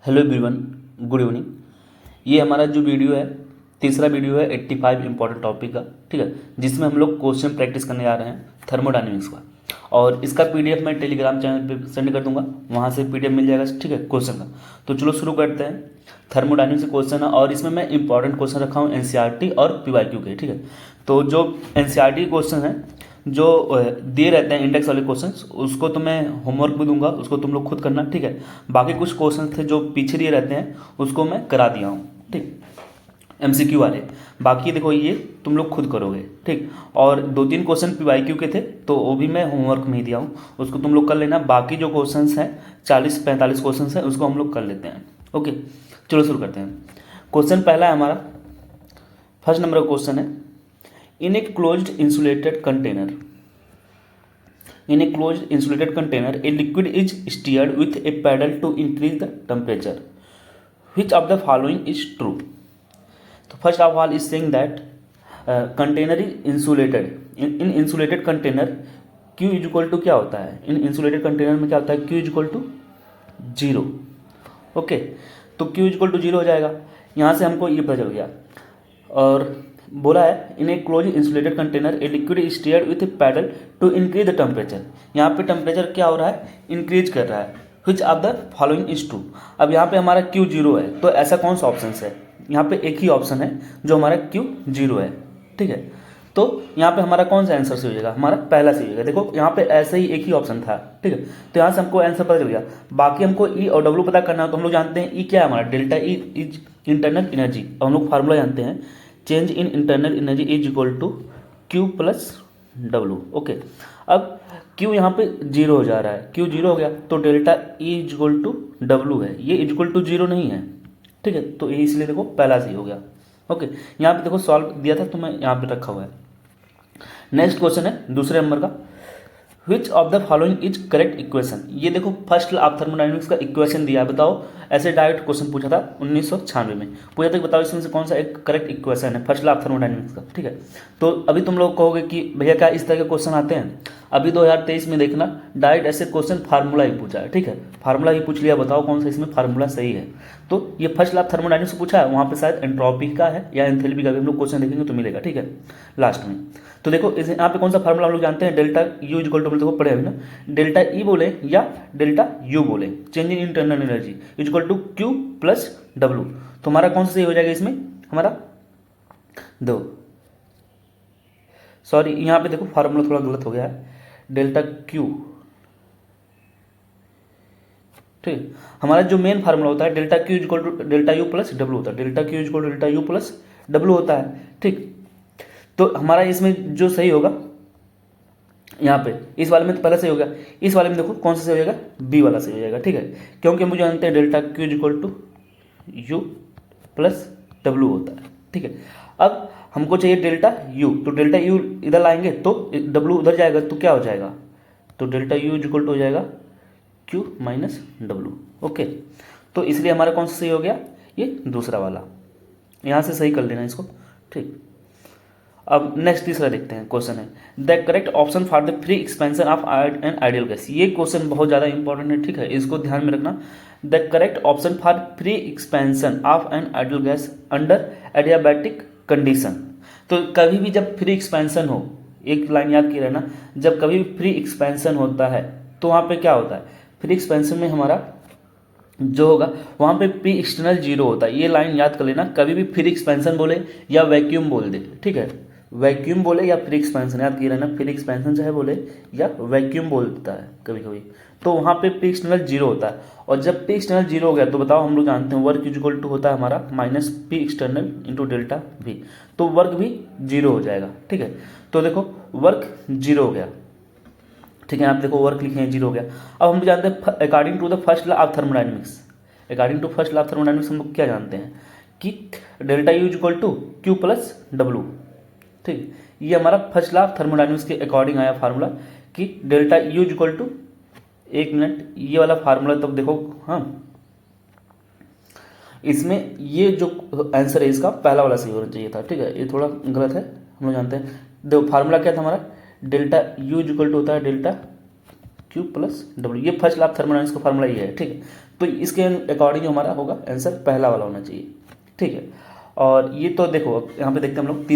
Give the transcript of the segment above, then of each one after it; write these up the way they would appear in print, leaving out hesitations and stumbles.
Hello everyone, good evening. ये हमारा जो वीडियो है, तीसरा वीडियो है 85 इंपॉर्टेंट टॉपिक का, ठीक है, जिसमें हम लोग क्वेश्चन प्रैक्टिस करने जा रहे हैं थर्मोडायनेमिक्स का। और इसका पीडीएफ मैं टेलीग्राम चैनल पे सेंड कर दूंगा, वहाँ से पीडीएफ मिल जाएगा, ठीक है, क्वेश्चन का। तो चलो शुरू करते हैं। थर्मोडायनेमिक्स क्वेश्चन है और इसमें मैं इंपॉर्टेंट क्वेश्चन रखा हूँ एनसीईआरटी और पीवाईक्यू के, ठीक है। तो जो एनसीईआरटी क्वेश्चन है, जो दिए रहते हैं इंडेक्स वाले क्वेश्चंस, उसको तो मैं होमवर्क भी दूंगा, उसको तुम लोग खुद करना, ठीक है। बाकी कुछ क्वेश्चन थे जो पीछे दिए रहते हैं, उसको मैं करा दिया हूँ, ठीक, एमसीक्यू वाले। बाकी देखो ये तुम लोग खुद करोगे, ठीक। और 2-3 क्वेश्चन पीवाईक्यू के थे, तो वो भी मैं होमवर्क में ही दिया हूँ, उसको तुम लोग कर लेना। बाकी जो क्वेश्चन हैं 40-45 क्वेश्चन हैं, उसको हम लोग कर लेते हैं। ओके, चलो शुरू करते हैं। क्वेश्चन पहला है हमारा, फर्स्ट नंबर का क्वेश्चन है, in a closed insulated container a liquid is stirred with a paddle to increase the temperature. Which of the following is true? So first of all is saying that container is insulated. In insulated container Q is equal to क्या होता है, इन insulated container में क्या होता है, Q is equal to 0। Okay, तो Q is equal to 0 हो जाएगा, यहाँ से हमको ये पता चल गया। और बोला है in a close insulated container a liquid is stirred with a paddle to increase the temperature. यहाँ पे टेम्परेचर क्या हो रहा है, इंक्रीज कर रहा है। विच of the following is true. अब यहाँ पे हमारा क्यू 0 है, तो ऐसा कौन सा ऑप्शन है, यहाँ पे एक ही ऑप्शन है जो हमारा क्यू 0 है, ठीक है। तो यहाँ पे हमारा कौन सा आंसर से हो जाएगा, हमारा पहला से हो जाएगा। देखो यहाँ पे ऐसे ही एक ही ऑप्शन था, ठीक है, तो यहाँ से हमको आंसर पता चल गया। बाकी हमको ई और डब्ल्यू पता करना है, तो हम लोग जानते हैं ई क्या है हमारा, delta E is internal energy. और हम लोग फार्मूला जानते हैं, change in internal energy is equal to Q plus W. Okay, अब क्यू यहाँ पे 0 हो जा रहा है, क्यू 0 हो गया, तो delta E is equal to W है, ये इज इक्वल टू 0 नहीं है, ठीक है। तो ये इसलिए देखो पहला सही हो गया। ओके, यहाँ पे देखो सॉल्व दिया था तो मैं यहाँ पे रखा हुआ है। नेक्स्ट क्वेश्चन है दूसरे नंबर का, विच of the following is correct equation. ये देखो फर्स्ट लॉ ऑफ थर्मोडायनेमिक्स का इक्वेशन दिया, बताओ। ऐसे डायरेक्ट क्वेश्चन पूछा था 1996 में, पूछा था कि बताओ इसमें से कौन सा एक करेक्ट इक्वेशन है फर्स्ट लॉ ऑफ थर्मोडायनेमिक्स का, ठीक है। तो अभी तुम लोग कहोगे कि भैया क्या इस तरह के क्वेश्चन आते हैं। अभी 2023 में देखना, डायरेक्ट ऐसे क्वेश्चन फार्मूला ही पूछा है, ठीक है, फार्मूला ही पूछ लिया, बताओ कौन सा इसमें फार्मूला सही है। तो ये फर्स्ट लॉ ऑफ थर्मोडायनेमिक्स पूछा है, वहाँ पे शायद एंट्रोपी का है या एंथैल्पी का भी हम लोग क्वेश्चन देखेंगे तो मिलेगा, ठीक है, लास्ट में। तो देखो इस यहाँ पे कौन सा फार्मूला हम लोग जानते हैं, डेल्टा यू इक्वल टू, देखो पढ़े अभी ना, डेल्टा ई बोले या डेल्टा यू बोले, change in internal energy equal to Q plus W. तो हमारा कौन सा सही हो जाएगा इसमें, हमारा दो, सॉरी यहाँ पे देखो फार्मूला थोड़ा गलत हो गया है, डेल्टा क्यू, ठीक। हमारा जो मेन फार्मूला होता है delta Q equal to delta U plus W होता है, delta Q equal to delta U plus W होता है, ठीक। तो हमारा इसमें जो सही होगा यहाँ पे, इस वाले में तो पहले सही हो गया, इस वाले में देखो कौन सा सही हो जाएगा, बी वाला सही हो जाएगा, ठीक है। क्योंकि हम जानते हैं delta Q equal to U plus W होता है, ठीक है। अब हमको चाहिए डेल्टा यू, तो डेल्टा यू इधर लाएंगे तो डब्ल्यू उधर जाएगा, तो क्या हो जाएगा, तो डेल्टा यू इक्वल टू हो जाएगा क्यू माइनस डब्ल्यू। ओके, तो इसलिए हमारा कौन सा सही हो गया, ये दूसरा वाला, यहाँ से सही कर लेना इसको, ठीक। अब नेक्स्ट तीसरा देखते हैं क्वेश्चन है, the correct option for the free expansion of N ideal gas. ये क्वेश्चन बहुत ज़्यादा इंपॉर्टेंट है, ठीक है, इसको ध्यान में रखना। The correct option for free expansion of N ideal gas under adiabatic condition. तो कभी भी जब फ्री एक्सपेंशन हो, एक लाइन याद की रहना, जब कभी भी फ्री एक्सपेंशन होता है तो वहाँ पे क्या होता है, फ्री एक्सपेंशन में हमारा जो होगा वहाँ पे पी एक्सटर्नल 0 होता है। ये लाइन याद कर लेना, कभी भी फ्री एक्सपेंशन बोले या वैक्यूम बोल दे, ठीक है, वैक्यूम बोले या फ्री एक्सपेंशन, याद किए रहना, फ्री एक्सपेंशन चाहे बोले या वैक्यूम बोलता है कभी कभी, तो वहाँ पे पी एक्सटर्नल 0 होता है। और जब पी एक्सटर्नल 0 हो गया तो बताओ, हम लोग जानते हैं वर्क इक्वल टू होता है हमारा minus P external into delta we, तो वर्क भी 0 हो जाएगा, ठीक है। तो देखो वर्क 0 हो गया, ठीक है, आप देखो वर्क लिखे हैं 0 हो गया। अब हम जानते हैं according to the first law of thermodynamics, according to first law of thermodynamics हम लोग क्या जानते हैं कि delta U equal to Q plus W, ठीक। ये हमारा फर्स्ट लॉ ऑफ थर्मोडायनेमिक्स के अकॉर्डिंग आया फार्मूला कि डेल्टा यू इक्वल टू, एक मिनट, ये वाला फार्मूला तब देखो, हाँ इसमें ये जो आंसर है इसका पहला वाला सही होना चाहिए था, ठीक है, ये थोड़ा गलत है, हम लोग जानते हैं। देखो फार्मूला क्या था हमारा, डेल्टा यू इक्वल टू होता है डेल्टा क्यू प्लस डब्ल्यू, ये फर्स्ट लॉ ऑफ थर्मोडायनेमिक्स का फार्मूला ये है, ठीक है। तो इसके अकॉर्डिंग हमारा होगा आंसर पहला वाला होना चाहिए, ठीक है। और ये तो देखो अब यहाँ पे देखते हैं हम लोग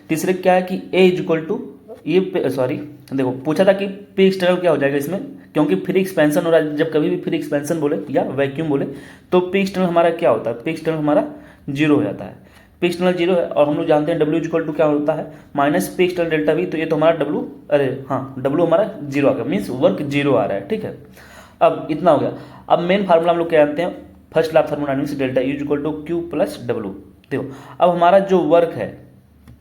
तीसरे क्या है कि ए इज इक्वल टू ये सॉरी देखो पूछा था कि पी एक्सटर्नल क्या हो जाएगा इसमें, क्योंकि फ्री एक्सपेंशन हो रहा है, जब कभी भी फ्री एक्सपेंशन बोले या वैक्यूम बोले तो पी एक्सटर्नल हमारा क्या होता है, पी एक्सटर्नल हमारा जीरो हो जाता है। पी एक्सटर्नल जीरो है और हम लोग जानते हैं डब्ल्यू इज इक्वल टू क्या होता है minus P external delta we, तो ये तो हमारा डब्ल्यू डब्ल्यू हमारा जीरो आ गया, मीन्स वर्क जीरो आ रहा है, ठीक है। अब इतना हो गया। अब मेन फार्मूला हम लोग क्या जानते हैं, first law of thermodynamics, delta U is equal to Q plus W. देखो अब हमारा जो वर्क है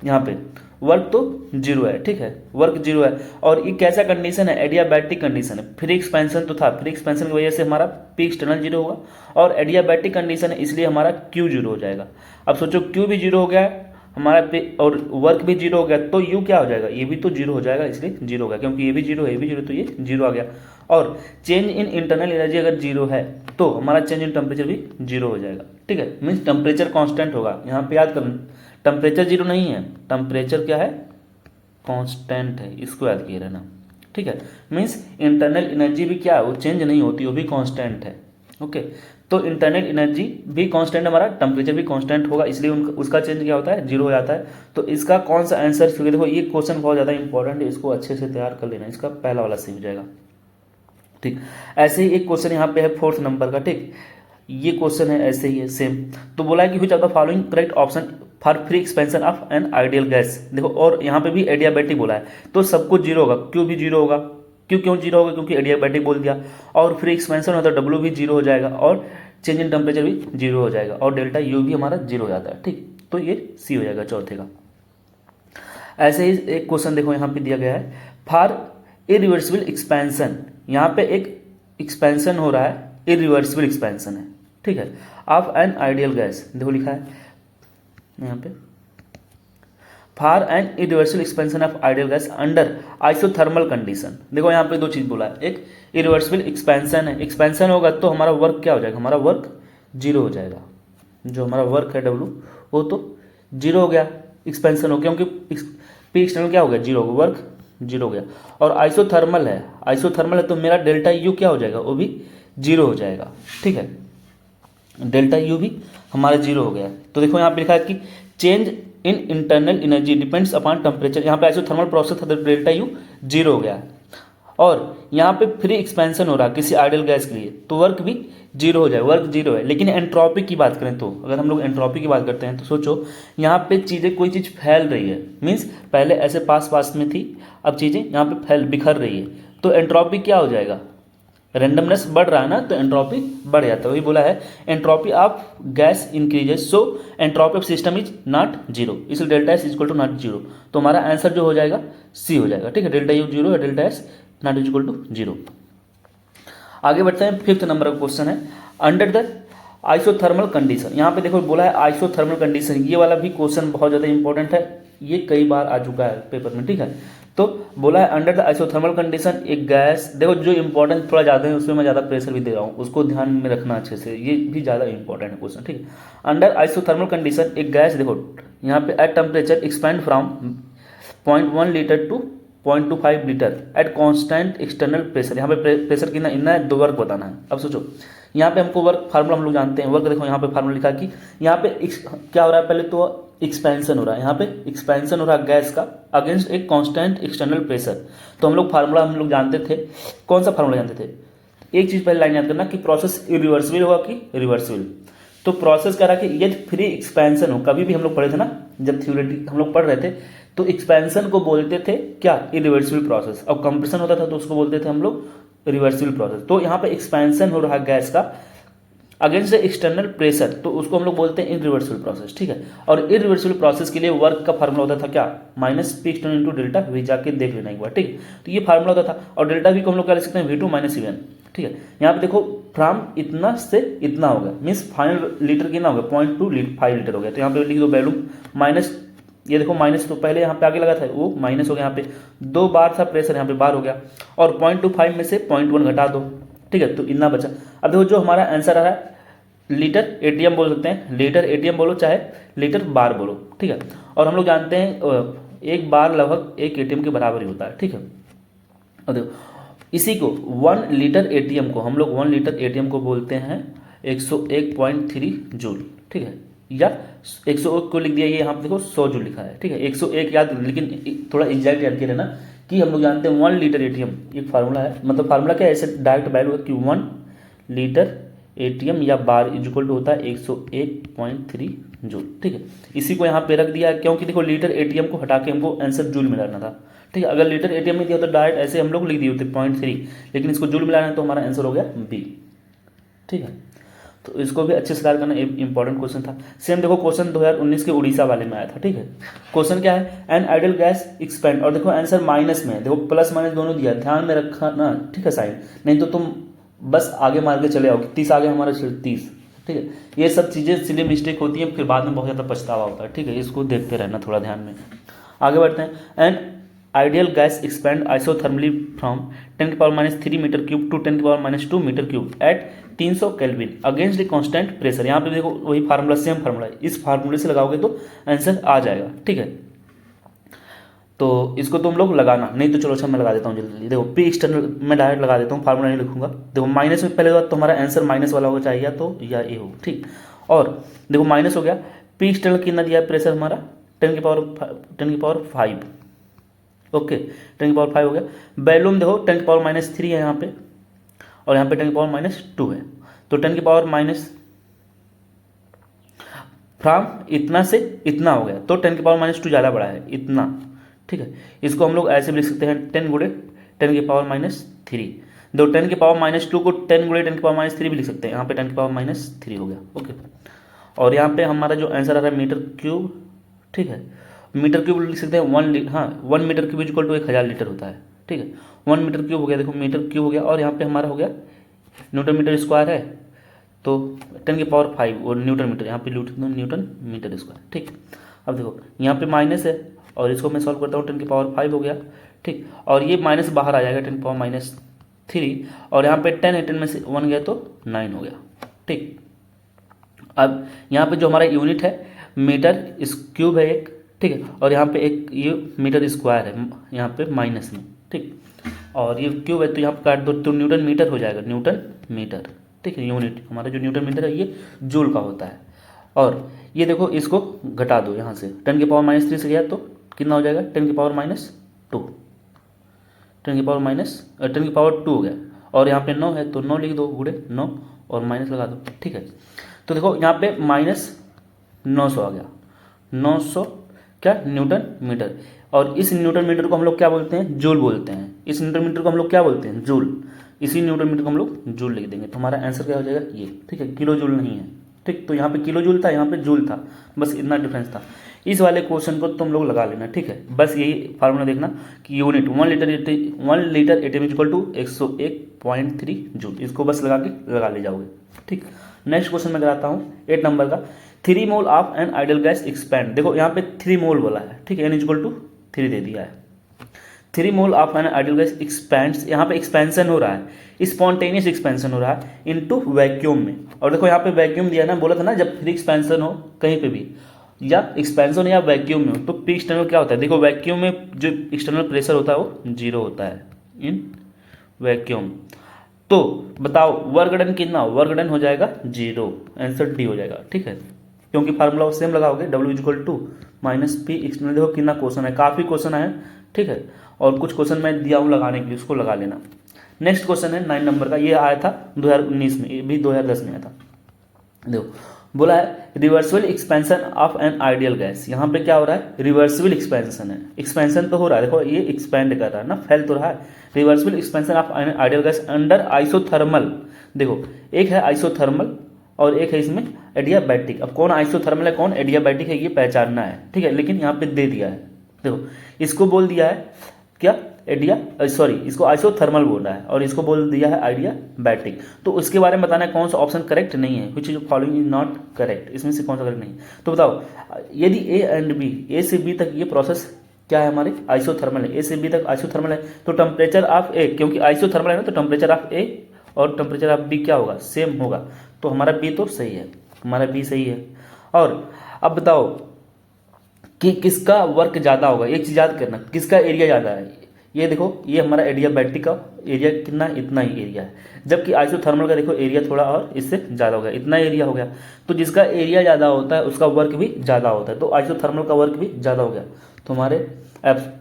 यहाँ पे वर्क तो जीरो है, ठीक है, वर्क जीरो है। और ये कैसा कंडीशन है, एडियाबैटिक कंडीशन है। फ्री एक्सपेंशन तो था, फ्री एक्सपेंशन की वजह से हमारा पी एक्सटर्नल जीरो होगा, और एडियाबैटिक कंडीशन है इसलिए हमारा क्यू जीरो हो जाएगा। अब सोचो क्यू भी जीरो हो गया हमारा पे और वर्क भी जीरो हो गया, तो यू क्या हो जाएगा, ये भी तो जीरो हो जाएगा, इसलिए जीरो हो गया, क्योंकि ये भी जीरो है, ये भी जीरो, तो ये जीरो आ गया। और चेंज इन इंटरनल एनर्जी अगर जीरो है तो हमारा चेंज इन टेम्परेचर भी जीरो हो जाएगा, ठीक है। मीन्स टेम्परेचर कांस्टेंट होगा, यहाँ पे याद करना टेम्परेचर जीरो नहीं है, टेम्परेचर क्या है, कांस्टेंट है, इसको याद किए रहना, ठीक है। मीन्स इंटरनल एनर्जी भी क्या है, वो चेंज नहीं होती, वो भी कांस्टेंट है, ओके। तो इंटरनल एनर्जी भी कांस्टेंट, हमारा टेम्परेचर भी कांस्टेंट होगा, इसलिए उसका चेंज क्या होता है, जीरो हो जाता है। तो इसका कौन सा आंसर, क्योंकि देखो ये क्वेश्चन बहुत ज़्यादा इंपॉर्टेंट है, इसको अच्छे से तैयार कर लेना, इसका पहला वाला सही हो जाएगा, ठीक। ऐसे ही एक क्वेश्चन यहाँ पे है 4th नंबर का, ठीक, ये क्वेश्चन है ऐसे ही है सेम। तो बोला है कि which of the following correct option for free expansion of N ideal gas. देखो और यहाँ पे भी एडियाबैटिक बोला है, तो सब कुछ जीरो होगा, क्यू भी जीरो होगा, क्यों जीरो होगा, क्योंकि एडियाबैटिक बोल दिया, और फ्री एक्सपेंशन होता है डब्ल्यू भी जीरो हो जाएगा, और चेंज इन टेम्परेचर भी जीरो हो जाएगा, और डेल्टा यू भी हमारा जीरो हो जाता है, ठीक। तो ये सी हो जाएगा चौथे का। ऐसे ही एक क्वेश्चन देखो यहाँ पे दिया गया है, फॉर इरिवर्सिबल एक्सपेंशन, यहाँ पे एक एक्सपेंशन हो रहा है, इरिवर्सिबल एक्सपेंशन है, ठीक है, ऑफ एन आइडियल गैस। देखो लिखा है यहाँ पे, for an irreversible expansion of ideal gas under isothermal condition. देखो यहाँ पे दो चीज बोला है, एक इरिवर्सिबल एक्सपेंशन है, एक्सपेंशन होगा तो हमारा वर्क क्या हो जाएगा, हमारा वर्क जीरो हो जाएगा, जो हमारा वर्क है डब्ल्यू वो तो जीरो हो गया, एक्सपेंशन हो गया, क्योंकि पी एक्सटर्नल क्या हो गया, जीरो हो गया, वर्क जीरो हो गया। और आइसोथर्मल है तो मेरा डेल्टा यू क्या हो जाएगा, वो भी जीरो हो जाएगा, ठीक है, डेल्टा यू भी हमारा जीरो हो गया। तो देखो यहाँ पे लिखा है कि change in internal energy depends upon temperature, यहाँ पे आइसोथर्मल प्रोसेस था तो डेल्टा यू जीरो हो गया, और यहाँ पे फ्री एक्सपेंशन हो रहा है किसी आइडियल गैस के लिए, तो वर्क भी जीरो हो जाए, वर्क जीरो है। लेकिन एंट्रोपी की बात करें तो, अगर हम लोग एंट्रोपी की बात करते हैं तो सोचो यहाँ पे चीज़ें, कोई चीज़ फैल रही है, मीन्स पहले ऐसे पास में थी, अब चीज़ें यहाँ पे बिखर रही है, तो एंट्रोपी क्या हो जाएगा, रेंडमनेस बढ़ रहा है ना, तो एंट्रोपी बढ़ जाता है। वही बोला है entropy of gas increases, so entropy of system is not zero, इसलिए delta S equal to not zero. तो हमारा आंसर जो हो जाएगा सी हो जाएगा, ठीक है, डेल्टा यू जीरो है, delta S not equal to zero. आगे बढ़ते हैं, 5th नंबर का क्वेश्चन है, अंडर द आइसोथर्मल कंडीशन। यहाँ पे देखो बोला है आइसोथर्मल कंडीशन, ये वाला भी क्वेश्चन बहुत ज़्यादा इंपॉर्टेंट है, ये कई बार आ चुका है पेपर में, ठीक है। तो बोला है अंडर द आइसोथर्मल कंडीशन एक गैस, देखो जो इंपॉर्टेंट थोड़ा ज़्यादा है उसमें मैं ज़्यादा प्रेशर भी दे रहा हूँ, उसको ध्यान में रखना अच्छे से, ये भी ज़्यादा इंपॉर्टेंट है क्वेश्चन, ठीक है। अंडर आइसोथर्मल कंडीशन एक गैस, देखो यहाँ पे at temperature expand from 0.1 litre to 0.25 litre at constant external pressure. यहाँ पे प्रेशर कितना इतना है, दो वर्क बताना है। अब सोचो यहाँ पे हमको वर्क फार्मूला हम लोग जानते हैं, वर्क देखो यहाँ पे फार्मूला लिखा कि यहाँ पे क्या हो रहा है, पहले तो एक्सपेंशन हो रहा है, यहाँ पे एक्सपेंशन हो रहा है गैस का अगेंस्ट एक कांस्टेंट एक्सटर्नल प्रेशर। तो हम लोग फार्मूला हम लोग जानते थे, कौन सा फार्मूला जानते थे, एक चीज़ पहले लाइन याद करना कि प्रोसेस इरिवर्सिबल होगा कि रिवर्सिबल। तो प्रोसेस कह रहा कि यदि फ्री एक्सपेंशन हो, कभी भी हम लोग पढ़े थे ना, जब थ्योरेटिक हम लोग पढ़ रहे थे तो एक्सपेंशन को बोलते थे क्या, इरिवर्सिबल प्रोसेस, और कंप्रेशन होता था तो उसको बोलते थे हम लोग रिवर्सिबल प्रोसेस। तो यहाँ पे एक्सपेंशन हो रहा है गैस का अगेंस्ट एक्सटर्नल प्रेशर, तो उसको हम लोग बोलते हैं इरिवर्सिबल प्रोसेस, ठीक है। और इरिवर्सिबल प्रोसेस के लिए वर्क का फार्मूला होता था क्या, minus P external into delta we, जाके देख लेना एक बार, ठीक है। तो ये फार्मूला होता था, और डेल्टा वी को हम लोग क्या लिख सकते हैं, V2 माइनस V1, ठीक है। यहाँ पे देखो फ्रॉम इतना से इतना हो गया, मीन्स फाइनल लीटर कितना हो गया, 0.25 लीटर हो गया। तो यहाँ पे लिख दो वैल्यू माइनस, ये देखो माइनस, तो पहले यहाँ पे आगे लगा था वो माइनस हो गया, यहाँ पे 2 बार था प्रेशर, यहाँ पे बार हो गया, और 0.25 में से 0.1 घटा दो, ठीक है, तो इतना बचा। अब देखो जो हमारा आंसर आ रहा है लीटर एटीएम बोल सकते हैं, लीटर एटीएम बोलो चाहे लीटर बार बोलो, ठीक है। और हम लोग जानते हैं एक बार लगभग 1 एटीएम के बराबर ही होता है, ठीक है। और देखो इसी को 1 लीटर एटीएम को हम लोग 1 लीटर एटीएम को बोलते हैं 101.3 जूल, ठीक है, या 101 को लिख दिया, ये यहाँ पे देखो 100 जूल लिखा है, ठीक है, 101 याद, लेकिन थोड़ा एग्जैक्ट याद किया रहना कि हम लोग जानते हैं 1 लीटर एटीएम एक फार्मूला है, मतलब फार्मूला क्या है, ऐसे डायरेक्ट वैल्यू है कि 1 लीटर एटीएम या बार इज इक्वल टू होता है 101.3 जूल, ठीक है। इसी को यहाँ पे रख दिया क्योंकि देखो लीटर एटीएम को हटा के हमको आंसर जूल मिलाना था, ठीक है। अगर लीटर एटीएम में दिया तो डायरेक्ट ऐसे हम लोग लिख दिए होते 0.3, लेकिन इसको जूल मिलाना है तो हमारा आंसर हो गया बी, ठीक है। तो इसको भी अच्छे से याद करना, इंपॉर्टेंट क्वेश्चन था। सेम देखो क्वेश्चन 2019 के उड़ीसा वाले में आया था, ठीक है। क्वेश्चन क्या है, एन आइडियल गैस एक्सपेंड, और देखो आंसर माइनस में है, देखो प्लस माइनस दोनों दिया, ध्यान में रखा ना, ठीक है साइन, नहीं तो तुम बस आगे मार के चले आओ, 30 आगे हमारा 30, ठीक है। ये सब चीज़ें सिली मिस्टेक होती है, फिर बाद में बहुत ज़्यादा पछतावा होता है, ठीक है। इसको देखते रहना थोड़ा ध्यान में। आगे बढ़ते हैं। An ideal gas expand isothermally from 10⁻³ metre cube to 10⁻² metre cube at 300 kelvin against the constant pressure. यहाँ पे देखो वही फार्मूला, सेम फार्मूला है, इस फार्मूले से लगाओगे तो आंसर आ जाएगा, ठीक है। तो इसको तुम लोग लगाना, नहीं तो चलो अच्छा मैं लगा देता हूँ जल्दी। देखो पी एक्सटर्नल मैं डायरेक्ट लगा देता हूँ, फार्मूला नहीं लिखूंगा। देखो माइनस में पहले बात तो हमारा आंसर माइनस वाला होगा, चाहिए तो या ए हो, ठीक। और देखो माइनस हो गया, पी एक्सटर्नल कितना दिया है प्रेशर हमारा 10⁻5, ओके 10⁻5 हो गया। वैल्यूम देखो 10⁻³ है यहाँ पे, और यहाँ पे 10⁻² है, तो 10⁻⁻ फ्रॉम इतना से इतना हो गया, तो 10⁻² ज़्यादा बड़ा है, इतना, ठीक है। इसको हम लोग ऐसे भी लिख सकते हैं 10 गुणे 10⁻³ दो 10⁻² को 10 गुणे 10⁻³ भी लिख सकते हैं, यहाँ पे 10⁻³ हो गया, ओके। और यहाँ पे हमारा जो आंसर आ रहा है मीटर क्यूब, ठीक है, मीटर क्यूब लिख सकते हैं 1 metre cube equal to 1000 litre होता है, ठीक है। 1 मीटर क्यूब हो गया, देखो मीटर क्यूब हो गया, और यहाँ पे हमारा हो गया न्यूटन मीटर स्क्वायर है, तो 10⁻5 और न्यूटन मीटर, यहाँ पे न्यूटन मीटर स्क्वायर, ठीक। अब देखो यहाँ पे माइनस है, और इसको मैं सॉल्व करता हूँ, 10⁻5 हो गया, ठीक। और ये माइनस बाहर आ जाएगा 10⁻³ और यहाँ पे 10 है, 10 में से 1 गया तो 9 हो गया, ठीक। अब यहाँ पे जो हमारा यूनिट है मीटर इस क्यूब है एक, ठीक है, और यहाँ पे एक ये मीटर स्क्वायर है यहाँ पे माइनस में, ठीक। और ये क्यूब है तो यहाँ पे काट दो तो न्यूटन मीटर हो जाएगा, न्यूटन मीटर, ठीक है। यूनिट हमारा जो न्यूटन मीटर है ये जूल का होता है। और ये देखो इसको घटा दो यहाँ से, 10⁻³ से गया तो कितना हो जाएगा 10⁻², 10⁻² हो गया, और यहाँ पे 9 है तो 9 लिख दो, गुणे 9 और माइनस लगा दो, ठीक है। तो देखो यहाँ पे -900 आ गया, 900 क्या न्यूटन मीटर, और इस न्यूटन मीटर को हम लोग क्या बोलते हैं, जूल बोलते हैं। इस न्यूटन मीटर को हम लोग क्या बोलते हैं, जूल। इसी न्यूटन मीटर को हम लोग जूल लिख देंगे, तो हमारा आंसर क्या हो जाएगा ये, ठीक है। किलो जूल नहीं है, ठीक। तो यहाँ पे किलो जूल था, यहाँ पे जूल था, बस इतना डिफरेंस था। इस वाले क्वेश्चन को तुम लोग लगा लेना, ठीक है। बस यही फार्मूला देखना कि unit 1 litre atm equal to 101.3 joule, इसको बस लगा ले जाओगे, ठीक। नेक्स्ट क्वेश्चन मैं कराता हूँ 8 नंबर का। 3 mole of N ideal gas expand, देखो यहाँ पे 3 मोल बोला है, ठीक है, एन इक्वल टू 3 दे दिया है। 3 mole of N ideal gas expands, यहाँ पे एक्सपेंशन हो रहा है, स्पॉन्टेनियस एक्सपेंशन हो रहा है इनटू वैक्यूम में। और देखो यहाँ पे वैक्यूम दिया ना, बोला था ना जब फ्री एक्सपेंशन हो कहीं पे भी, या एक्सपेंशन या वैक्यूम में हो, तो पी एक्सटर्नल क्या होता है, देखो वैक्यूम में जो एक्सटर्नल प्रेशर होता है वो 0 होता है इन वैक्यूम। तो बताओ वर्क डन कितना, वर्क डन हो जाएगा 0, आंसर डी हो जाएगा, ठीक है। क्योंकि फार्मूला सेम लगाओगे, W equal to -P external. देखो कितना क्वेश्चन है, काफ़ी क्वेश्चन है, ठीक है। और कुछ क्वेश्चन मैं दिया हूँ लगाने के लिए, उसको लगा लेना। नेक्स्ट क्वेश्चन है 9 नंबर का, ये आया था 2019 में, ये भी 2010 में आया था। देखो बोला है reversible expansion of N ideal gas, यहाँ पे क्या हो रहा है, रिवर्सिबल एक्सपेंशन है, एक्सपेंशन तो हो रहा है, देखो ये एक्सपेंड कर रहा है ना, फैल तो रहा है। Reversible expansion of N ideal gas under isothermal, देखो एक है आइसोथर्मल और एक है इसमें एडियाबैटिक। अब कौन आइसोथर्मल है कौन एडियाबैटिक है ये पहचानना है, ठीक है। लेकिन यहाँ पे दे दिया है, देखो इसको बोल दिया है क्या इसको आइसोथर्मल बोल रहा है, और इसको बोल दिया है आइडियाबैटिक। तो उसके बारे में बताना है कौन सा ऑप्शन करेक्ट नहीं है, which is following is not correct, इसमें से कौन सा करेक्ट नहीं। तो बताओ यदि ए एंड बी, ए से बी तक ये प्रोसेस क्या है हमारे आइसोथर्मल है, ए से बी तक आइसोथर्मल है, तो टेम्परेचर ऑफ ए, क्योंकि आइसोथर्मल है ना, तो टेम्परेचर ऑफ ए और टेम्परेचर ऑफ बी क्या होगा, सेम होगा। तो हमारा बी तो सही है, हमारा बी सही है। और अब बताओ कि किसका वर्क ज़्यादा होगा, एक चीज़ याद करना, किसका एरिया ज़्यादा है, ये देखो ये हमारा एडियाबैटिक का एरिया कितना, इतना ही एरिया है, जबकि आइसोथर्मल का देखो एरिया थोड़ा और इससे ज़्यादा हो गया, इतना एरिया हो गया। तो जिसका एरिया ज़्यादा होता है उसका वर्क भी ज़्यादा होता है, तो आइसोथर्मल का वर्क भी ज़्यादा हो गया। तो हमारे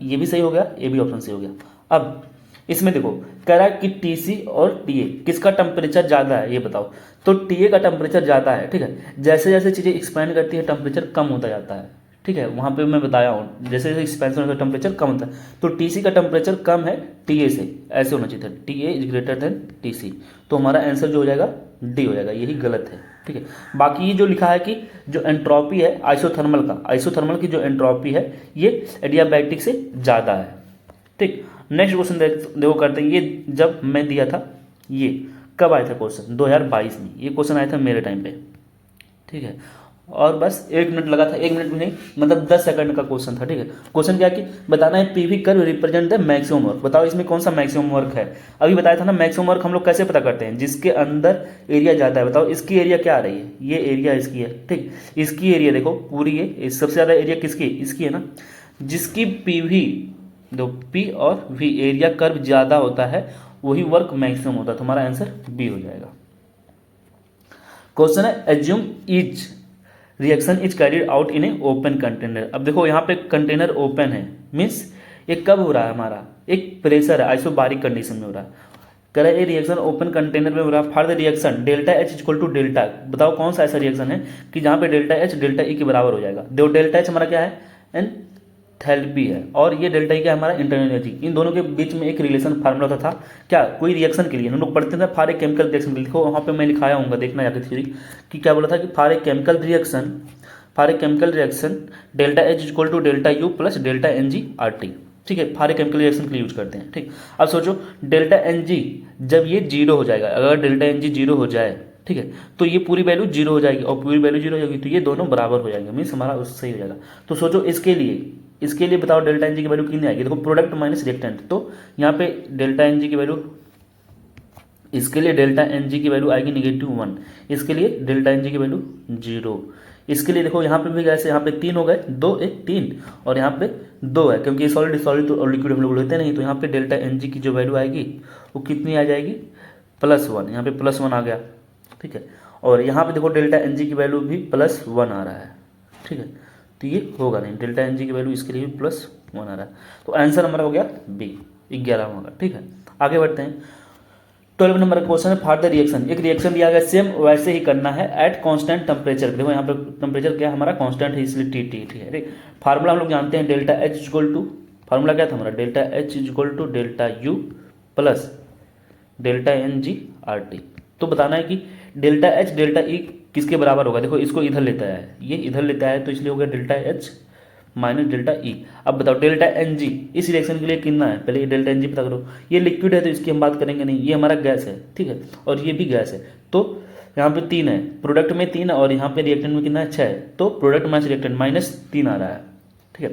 ये भी सही हो गया, ये भी ऑप्शन सही हो गया। अब इसमें देखो कह रहा है कि टीसी और टीए किसका टेम्परेचर ज़्यादा है, ये बताओ। तो टीए का टेम्परेचर ज़्यादा है, ठीक है। जैसे जैसे चीज़ें एक्सपेंड करती है टेम्परेचर कम होता जाता है, ठीक है। वहाँ पे मैं बताया हूँ जैसे जैसे एक्सपेंशन होता है टेम्परेचर कम होता है। तो टीसी का टेम्परेचर कम है टीए से, ऐसे होना चाहिए था, TA is greater than TC. तो हमारा आंसर जो हो जाएगा डी हो जाएगा, यही गलत है, ठीक है। बाकी ये जो लिखा है कि जो एंट्रोपी है आइसोथर्मल का, आइसोथर्मल की जो एंट्रोपी है ये एडियाबैटिक से ज़्यादा है, ठीक। नेक्स्ट क्वेश्चन देखो करते हैं। ये जब मैं दिया था, ये कब आया था क्वेश्चन, 2022 में ये क्वेश्चन आया था मेरे टाइम पे, ठीक है। और बस 1 मिनट लगा था, 1 मिनट भी नहीं, मतलब 10 सेकंड का क्वेश्चन था, ठीक है। क्वेश्चन क्या कि बताना है PV curve represent the maximum work. बताओ इसमें कौन सा मैक्सिमम वर्क है। अभी बताया था ना मैक्सिमम वर्क हम लोग कैसे पता करते हैं, जिसके अंदर एरिया ज़्यादा है। बताओ इसकी एरिया क्या आ रही है, ये एरिया इसकी है, ठीक। इसकी एरिया देखो पूरी है, सबसे ज़्यादा एरिया किसकी, इसकी है ना। जिसकी पीवी दो पी और वी एरिया कर्व ज़्यादा होता है वही वर्क मैक्सिमम होता है। तो हमारा आंसर बी हो जाएगा। क्वेश्चन है assume each reaction is carried out in A open container. अब देखो यहाँ पे कंटेनर ओपन है, मीन्स ये कब हो रहा है, हमारा एक प्रेशर है आइसोबारिक कंडीशन में हो रहा है। कह रहा है ये रिएक्शन ओपन कंटेनर में हो रहा है। For the reaction delta H equal to delta, बताओ कौन सा ऐसा रिएक्शन है कि जहाँ पे डेल्टा एच डेल्टा ई के बराबर हो जाएगा। देखो डेल्टा एच हमारा क्या है, एंथैल्पी है, और ये डेल्टा ई क्या है हमारा इंटरनल एनर्जी। इन दोनों के बीच में एक रिलेशन फार्मूला होता था क्या, कोई रिएक्शन के लिए हम लोग पढ़ते थे फॉर ए केमिकल रिएक्शन के लिए। देखो वहाँ पे मैं लिखाया हूँ, देखना जाके थ्योरी कि क्या बोला था कि for a chemical reaction delta H equal to delta U plus delta N G R T, ठीक है। फॉर ए केमिकल रिएक्शन के लिए यूज करते हैं, ठीक। अब सोचो डेल्टा एन जी जब ये जीरो हो जाएगा, अगर डेल्टा एन जी जीरो हो जाए, ठीक है, तो ये पूरी वैल्यू जीरो हो जाएगी और पूरी वैल्यू जीरो हो जाएगी, तो ये दोनों बराबर हो जाएंगे, मीन्स हमारा उससे सही हो जाएगा। तो सोचो इसके लिए बताओ डेल्टा एन जी की वैल्यू कितनी आएगी। देखो प्रोडक्ट माइनस रिएक्टेंट, तो यहाँ पे डेल्टा एन जी की वैल्यू, इसके लिए डेल्टा एन जी की वैल्यू आएगी -1, इसके लिए डेल्टा एन जी की वैल्यू 0। इसके लिए देखो यहाँ पे भी गैस, यहाँ पे 3 हो गए, 2 1 3, और यहाँ पे 2 है क्योंकि सॉलिड और लिक्विड हम लोग लेते नहीं। तो यहाँ पे डेल्टा एन जी की जो वैल्यू आएगी वो कितनी आ जाएगी, +1। यहाँ पे +1 आ गया, ठीक है। और यहाँ पे देखो डेल्टा एन जी की वैल्यू भी +1 आ रहा है, ठीक है। तो ये होगा नहीं, डेल्टा एन जी की वैल्यू इसके लिए भी +1 आ रहा है। तो आंसर हमारा हो गया बी, 11 होगा, ठीक है। आगे बढ़ते हैं। 12 नंबर का क्वेश्चन है फॉर द रिएक्शन। एक रिएक्शन दिया गया, सेम वैसे ही करना है एट कांस्टेंट टेम्परेचर। देखो यहाँ पे टेम्परेचर क्या है हमारा, कांस्टेंट है, इसलिए टी ठीक है, ठीक। फार्मूला हम लोग जानते हैं delta H equal to, formula क्या था हमारा, delta H equal to delta U plus delta N G R T. तो बताना है कि डेल्टा एच डेल्टा ई किसके बराबर होगा। देखो इसको इधर लेता है, ये इधर लेता है, तो इसलिए हो गया delta H minus delta E. अब बताओ डेल्टा एन जी इस रिएक्शन के लिए कितना है, पहले ये डेल्टा एन जी पता करो। ये लिक्विड है तो इसकी हम बात करेंगे नहीं, ये हमारा गैस है, ठीक है, और ये भी गैस है। तो यहाँ पे 3 है, प्रोडक्ट में 3 है, और यहाँ पे रिएक्टेंट में कितना है, 6 है। तो प्रोडक्ट माइनस रिएक्टेंट -3 आ रहा है, ठीक है।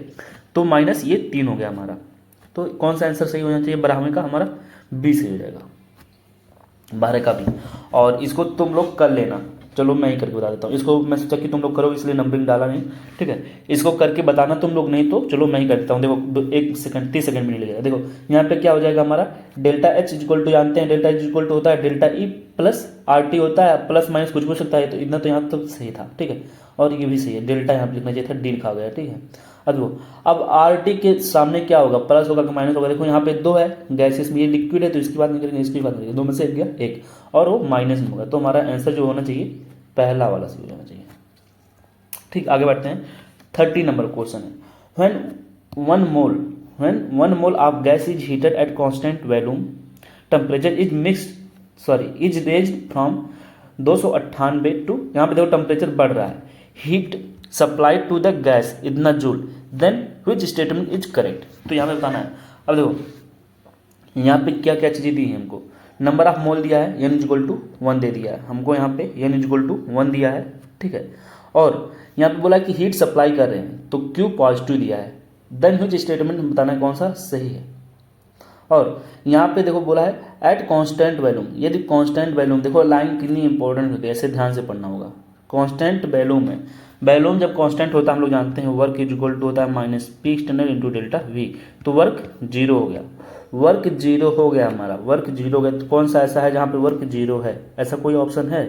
तो माइनस ये 3 हो गया हमारा। तो कौन सा आंसर सही होना चाहिए, 12वें का हमारा बी सही हो जाएगा, 12 का भी। और इसको तुम लोग कर लेना, चलो मैं ही करके बता देता हूँ। इसको मैं सोचा कि तुम लोग करो इसलिए नंबरिंग डाला नहीं, ठीक है। इसको करके बताना तुम लोग, नहीं तो चलो मैं ही कर देता हूँ। देखो 1 सेकंड 30 सेकंड में नहीं लगेगा। देखो यहाँ पे क्या हो जाएगा हमारा, डेल्टा एच इक्वल टू जानते हैं, डेल्टा एच इक्वल टू होता है delta E plus R T होता है, प्लस माइनस कुछ भी हो सकता है। तो इतना तो यहाँ तो सही था, ठीक है, और ये भी सही है। डेल्टा यहाँ पे लिखना चाहिए था, डी लिखा गया, ठीक है। अब आर टी के सामने क्या होगा, प्लस होगा कि माइनस होगा। देखो यहाँ पे 2 है गैसेस में, ये लिक्विड है तो इसकी बात नहीं करेंगे, इसकी बात नहीं करेंगे, 2 में से एक गया 1, और वो माइनस में होगा। तो हमारा आंसर जो होना चाहिए पहला वाला सही होना चाहिए, ठीक। आगे बढ़ते हैं। 30 नंबर क्वेश्चन है, when 1 mole of gas is heated at constant volume temperature is raised from 298 to, यहाँ पे देखो टेम्परेचर बढ़ रहा है, heat supplied to the gas इतना joule, then which statement is correct. तो यहाँ पे बताना है। अब देखो यहाँ पे क्या क्या चीज़ें दी हैं हमको, नंबर ऑफ मोल दिया है n इक्वल टू 1 दे दिया है हमको, यहाँ पे n इक्वल टू 1 दिया है, ठीक है। और यहाँ पे बोला कि हीट सप्लाई कर रहे हैं तो Q पॉजिटिव दिया है, देन विच स्टेटमेंट बताना है कौन सा सही है। और यहाँ पे देखो बोला है एट कांस्टेंट वॉल्यूम, यदि कांस्टेंट वॉल्यूम, देखो लाइन कितनी इंपॉर्टेंट होती है, ऐसे ध्यान से पढ़ना होगा। कांस्टेंट वॉल्यूम है, वॉल्यूम जब कांस्टेंट होता है हम लोग जानते हैं वर्क इज इक्वल टू होता है -P external into delta V, तो वर्क 0 हो गया। वर्क जीरो हो गया हमारा, वर्क जीरो हो गया। तो कौन सा ऐसा है जहाँ पे वर्क जीरो है? ऐसा कोई ऑप्शन है?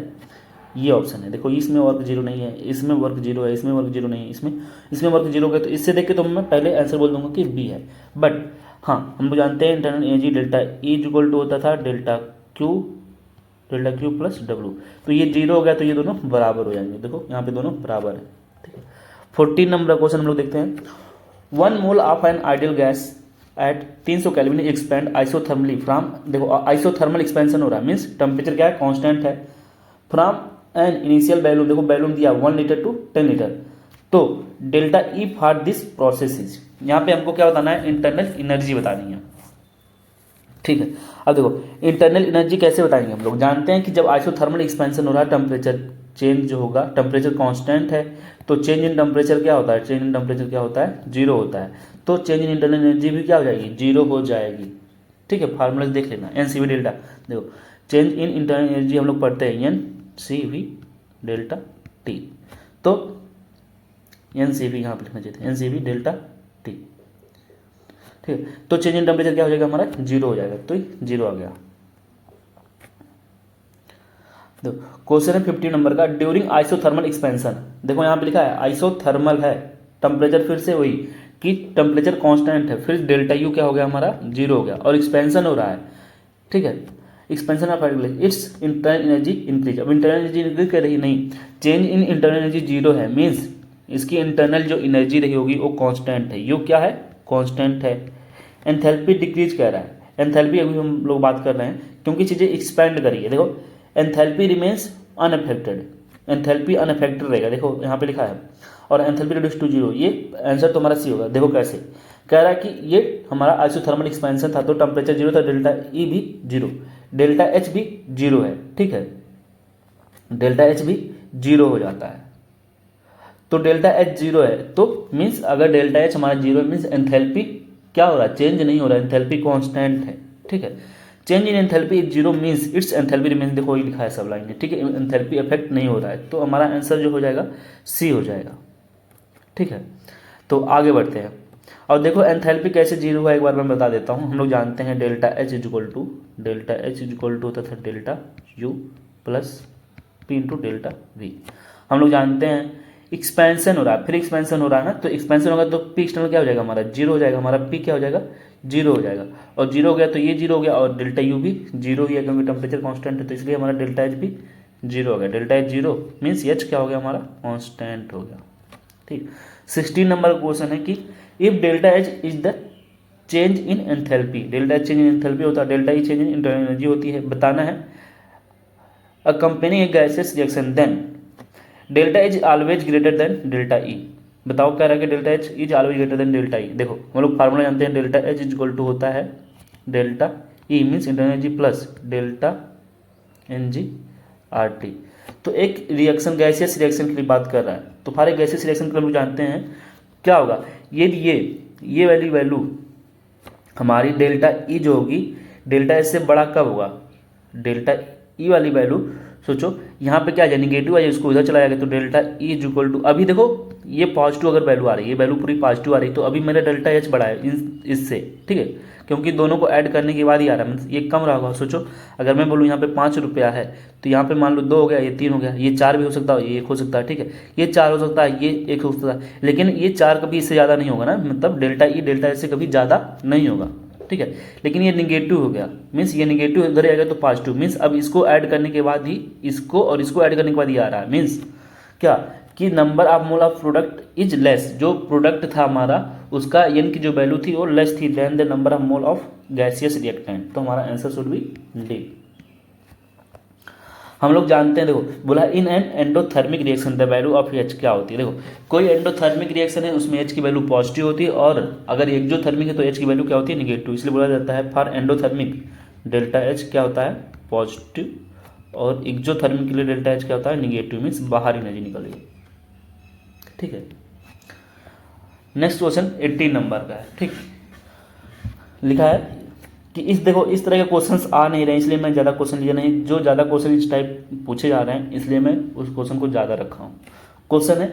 ये ऑप्शन है। देखो इसमें वर्क जीरो नहीं है, इसमें वर्क जीरो है, इसमें वर्क जीरो नहीं है, इसमें वर्क जीरो है। तो इससे देख के तो मैं पहले आंसर बोल दूंगा कि बी है। बट हाँ, हम लोग जानते हैं internal energy delta E equal to होता था डेल्टा क्यू प्लस डब्ल्यू। तो ये जीरो हो गया, तो ये दोनों बराबर हो जाएंगे। देखो यहाँ पे दोनों बराबर है, ठीक है। 14 नंबर क्वेश्चन हम लोग देखते हैं। 1 mole of N ideal gas at 300 kelvin expand isothermally from, देखो आइसोथर्मल एक्सपेंशन हो रहा है, मीन्स टेम्परेचर क्या है? कांस्टेंट है। फ्रॉम एन इनिशियल वैल्यू, देखो वैल्यू दिया 1 लीटर टू 10 लीटर। तो delta E for this process is, यहाँ पे हमको क्या बताना है? इंटरनल एनर्जी बतानी है, ठीक है। अब देखो इंटरनल एनर्जी कैसे बताएंगे? हम लोग जानते हैं कि जब आइसोथर्मल एक्सपेंशन हो रहा है, टेम्परेचर चेंज जो होगा, टेम्परेचर कांस्टेंट है, तो चेंज इन टेम्परेचर क्या होता है? चेंज इन टेम्परेचर क्या होता है? जीरो होता है। तो चेंज इन इंटरनल एनर्जी भी क्या हो जाएगी? जीरो हो जाएगी, ठीक है। फार्मूला देख लेना, एन सी वी डेल्टा। देखो चेंज इन इंटरनल एनर्जी हम लोग पढ़ते हैं N C V delta T. तो एन सी वी यहाँ पर लिखना चाहिए, N C V delta T, ठीक है। तो चेंज इन टेम्परेचर क्या हो जाएगा हमारा? जीरो हो जाएगा, तो जीरो आ गया। देखो क्वेश्चन है 50 नंबर का, ड्यूरिंग आइसोथर्मल एक्सपेंशन। देखो यहाँ पे लिखा है आइसोथर्मल है, टेम्परेचर फिर से वही कि टेम्परेचर कांस्टेंट है, फिर डेल्टा यू क्या हो गया हमारा? जीरो हो गया, और एक्सपेंशन हो रहा है, ठीक है। Expansion of its internal energy increase. अब इंटरनल एनर्जी इंक्रीज कर रही नहीं, change in internal energy zero है, मीन्स इसकी इंटरनल जो एनर्जी रही होगी वो कांस्टेंट है। यू क्या है? कांस्टेंट है। एंथैल्पी डिक्रीज कह रहा है, एंथैल्पी अभी हम लोग बात कर रहे हैं क्योंकि चीज़ें एक्सपेंड करी है। देखो enthalpy remains unaffected, enthalpy unaffected रहेगा, देखो यहाँ पे लिखा है। और एंथैल्पी रिड्यूस टू जीरो, ये आंसर तो हमारा सी होगा। देखो कैसे कह रहा है कि ये हमारा आइसोथर्मल एक्सपेंशन था, तो टेम्परेचर जीरो था, डेल्टा ई भी जीरो, डेल्टा एच भी जीरो है, ठीक है। डेल्टा एच भी जीरो हो जाता है, तो डेल्टा एच जीरो है, तो मीन्स अगर डेल्टा एच हमारा जीरो है, मीन्स एंथैल्पी क्या हो रहा है? चेंज नहीं हो रहा है, एंथैल्पी कांस्टेंट है, ठीक है। Change in enthalpy is zero means it's enthalpy remains, देखो ये लिखा है सब लाइन में, ठीक है। एंथैल्पी इफेक्ट नहीं हो रहा है, तो हमारा आंसर जो हो जाएगा सी हो जाएगा, ठीक है। तो आगे बढ़ते हैं और देखो एंथैल्पी कैसे जीरो हुआ एक बार मैं बता देता हूँ। हम लोग जानते हैं delta H is equal to होता था delta U plus P into delta V. हम लोग जानते हैं एक्सपेंशन हो रहा है, फिर एक्सपेंशन हो रहा है ना, तो एक्सपेंशन होगा तो पी एक्सटर्नल क्या हो जाएगा हमारा? जीरो हो जाएगा, हमारा पी क्या हो जाएगा? जीरो हो जाएगा। और जीरो हो गया तो ये जीरो हो गया, और डेल्टा यू भी जीरो ही है क्योंकि टेम्परेचर कांस्टेंट है, तो इसलिए हमारा डेल्टा एच भी जीरो हो गया। Delta H zero means H क्या हो गया हमारा? कांस्टेंट हो गया, ठीक। 16 नंबर क्वेश्चन है कि if delta H is the change in enthalpy, delta H change in enthalpy होता है, delta E change in internal energy होती है, बताना है। Accompanying a gases reaction then delta H always greater than delta E. बताओ कह रहा है कि delta H is always greater than delta E. देखो हम लोग फार्मूला जानते हैं, delta H is equal to होता है delta E means internal energy plus delta N G R T. तो एक रिएक्शन गैसियस रिएक्शन के लिए बात कर रहा है, तो हमारे गैसियस रिएक्शन के लिए जानते हैं क्या होगा? ये वाली वैल्यू हमारी डेल्टा ई जो होगी, डेल्टा एच से बड़ा कब होगा? डेल्टा ई वाली वैल्यू सोचो यहाँ पे क्या है? निगेटिव है, इसको उधर चला जाएगा, तो delta E is equal to, अभी देखो ये पॉजिटिव अगर वैल्यू आ रही है, ये वैल्यू पूरी पॉजिटिव आ रही है, तो अभी मेरा डेल्टा एच बड़ा है इससे, ठीक है, क्योंकि दोनों को ऐड करने के बाद ही आ रहा है, मतलब ये कम रहा होगा। सोचो अगर मैं बोलूँ यहाँ पे 5 रुपया है, तो यहाँ पे मान लो 2 हो गया, ये 3 हो गया, ये 4 भी हो सकता है, ये 1 हो सकता है, ठीक है। ये 4 हो सकता है, ये 1 हो सकता है, लेकिन ये 4 कभी इससे ज़्यादा नहीं होगा ना, मतलब डेल्टा ई डेल्टा एच से कभी ज़्यादा नहीं होगा, ठीक है। लेकिन ये निगेटिव हो गया, मीन्स ये निगेटिव इधर आएगा तो पॉजिटिव, मीन्स अब इसको ऐड करने के बाद ही इसको और इसको ऐड करने के बाद ये आ रहा है, मीन्स क्या कि number of mole of product is less, जो प्रोडक्ट था हमारा उसका एन की जो वैल्यू थी वो लेस थी than the number of mole of gaseous reactant, तो हमारा आंसर शुड बी डी। हम लोग जानते हैं, देखो बोला in an endothermic reaction the value of H क्या होती है? देखो कोई एंडोथर्मिक रिएक्शन है उसमें एच की वैल्यू पॉजिटिव होती है, और अगर एक्सोथर्मिक है तो एच की वैल्यू क्या होती है? निगेटिव। इसलिए बोला जाता है फॉर एंडोथर्मिक डेल्टा एच क्या होता है? पॉजिटिव, और एक्सोथर्मिक के लिए डेल्टा एच क्या होता है? निगेटिव, मीन्स बाहर एनर्जी निकल रही है, ठीक है। नेक्स्ट क्वेश्चन 18 नंबर का है, ठीक। लिखा है कि इस देखो इस तरह के क्वेश्चंस आ नहीं रहे, इसलिए मैं ज़्यादा क्वेश्चन लिया नहीं, जो ज़्यादा क्वेश्चन इस टाइप पूछे जा रहे हैं इसलिए मैं उस क्वेश्चन को ज़्यादा रखा हूँ। क्वेश्चन है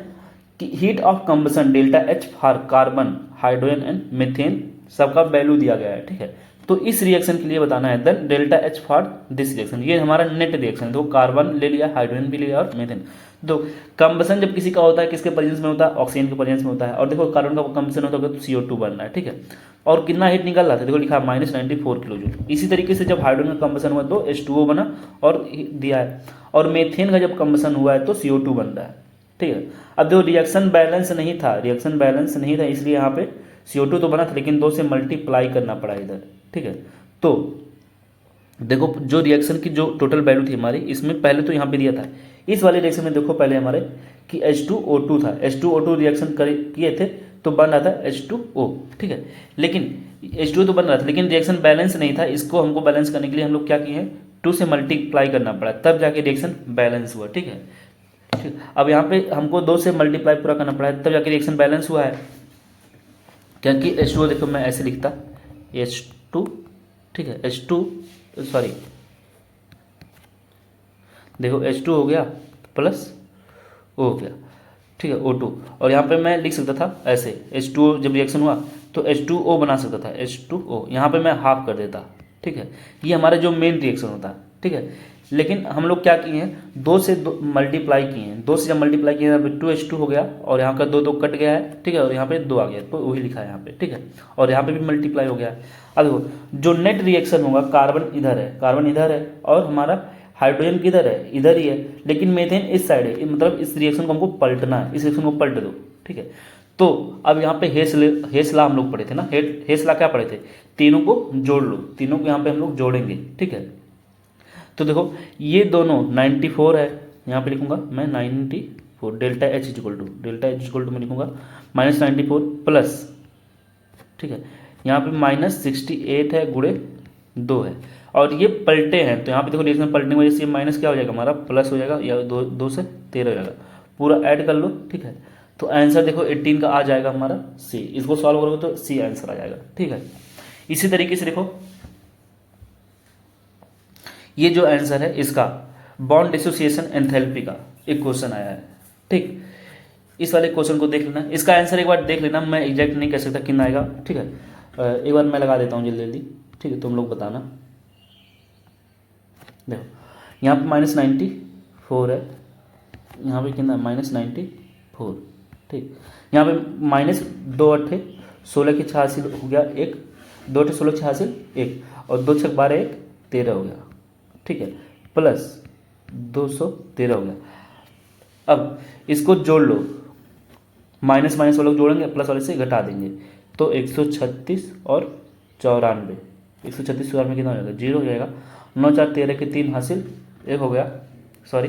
कि heat of combustion delta H for carbon, hydrogen and methane सबका वैल्यू दिया गया है, ठीक है। तो इस रिएक्शन के लिए बताना है then delta H for this reaction. ये हमारा नेट रिएक्शन है। तो कार्बन ले लिया, हाइड्रोजन भी लिया और मीथेन। तो कंबसन जब किसी का होता है किसके प्रेजेंस में होता है, ऑक्सीजन के प्रेजेंस में होता है। और देखो कार्बन का कंबसन होता है तो CO2 बन रहा है, ठीक है। और कितना हीट निकल रहा था, देखो लिखा -94 किलो जूल। इसी तरीके से जब हाइड्रोजन का कंबसन हुआ तो H2O बना और दिया है। और मेथेन का जब कंबसन हुआ है तो CO2 बन रहा है, ठीक है। अब देखो रिएक्शन बैलेंस नहीं था, रिएक्शन बैलेंस नहीं था, इसलिए यहाँ पे CO2 तो बना था लेकिन 2 से मल्टीप्लाई करना पड़ा इधर, ठीक है। तो देखो जो रिएक्शन की जो टोटल वैल्यू थी हमारी, इसमें पहले तो यहाँ पे दिया था, इस वाले रिएक्शन में देखो पहले हमारे कि H2O2 था, H2O2 रिएक्शन किए थे तो बन रहा था H2O, ठीक है। लेकिन H2O तो बन रहा था लेकिन रिएक्शन बैलेंस नहीं था। इसको हमको बैलेंस करने के लिए हम लोग क्या किए हैं, 2 से मल्टीप्लाई करना पड़ा, तब जाके रिएक्शन बैलेंस हुआ, ठीक है। ठीक, अब यहाँ पे हमको 2 से मल्टीप्लाई पूरा करना पड़ा है, तब जाके रिएक्शन बैलेंस हुआ है। क्योंकि H2O देखो मैं ऐसे लिखता H2, ठीक है, H2 सॉरी देखो H2 हो गया प्लस O हो गया, ठीक है, O2। और यहाँ पे मैं लिख सकता था ऐसे, H2O जब रिएक्शन हुआ तो H2O बना सकता था, H2O यहाँ पे मैं हाफ कर देता, ठीक है। ये हमारा जो मेन रिएक्शन होता है, ठीक है। लेकिन हम लोग क्या किए हैं, 2 से मल्टीप्लाई किए हैं, 2 से जब मल्टीप्लाई किए यहाँ पे 2H2 हो गया और यहाँ का 2 कट गया है, ठीक है। और यहाँ पे 2 आ गया तो वही लिखा है यहाँ पे, ठीक है। और यहाँ पे भी मल्टीप्लाई हो गया है। अब देखो जो नेट रिएक्शन होगा, कार्बन इधर है, कार्बन इधर है और हमारा हाइड्रोजन किधर है, इधर ही है, लेकिन मेथेन इस साइड है, मतलब इस रिएक्शन को हमको पलटना है, इस रिएक्शन को पलट दो, ठीक है। तो अब यहाँ पे हेस लॉ हम लोग पढ़े थे ना, हेस लॉ क्या पढ़े थे, तीनों को जोड़ लो, तीनों को यहाँ पे हम लोग जोड़ेंगे, ठीक है। तो देखो ये दोनों 94 है, यहाँ पे लिखूंगा मैं 94, डेल्टा एच इक्वल टू मैं लिखूंगा -94 प्लस, ठीक है, यहाँ पे -68 है गुणे 2 है। और ये पलटे हैं तो यहाँ पे देखो रिएक्शन पलटने की वजह से माइनस क्या हो जाएगा हमारा, प्लस हो जाएगा, या 2 से 13 हो जाएगा, पूरा ऐड कर लो, ठीक है। तो आंसर देखो 18 का आ जाएगा हमारा C। इसको सॉल्व करोगे तो C आंसर आ जाएगा, ठीक है। इसी तरीके से देखो ये जो आंसर है इसका बॉन्ड डिसोसिएशन एंथैल्पी का एक क्वेश्चन आया है, ठीक। इस वाले क्वेश्चन को देख लेना, इसका आंसर एक बार देख लेना, मैं एग्जैक्ट नहीं कह सकता कितना आएगा, ठीक है। एक बार मैं लगा देता हूँ जल्दी जल्दी, ठीक है, तुम लोग बताना। देखो यहाँ पे -94 है, यहाँ पे कितना -94, ठीक। यहाँ पे -2 8 16 की 86 हो गया 1, 2 8 16 86 1 और 2 6 12 1 13 हो गया, ठीक है, प्लस 213 हो गया। अब इसको जोड़ लो, माइनस माइनस वाले को जोड़ेंगे प्लस वाले से घटा देंगे तो 136 और 94, 136 में कितना हो जाएगा, 0 हो जाएगा। 9 4 13 के 3 हासिल 1 हो गया, सॉरी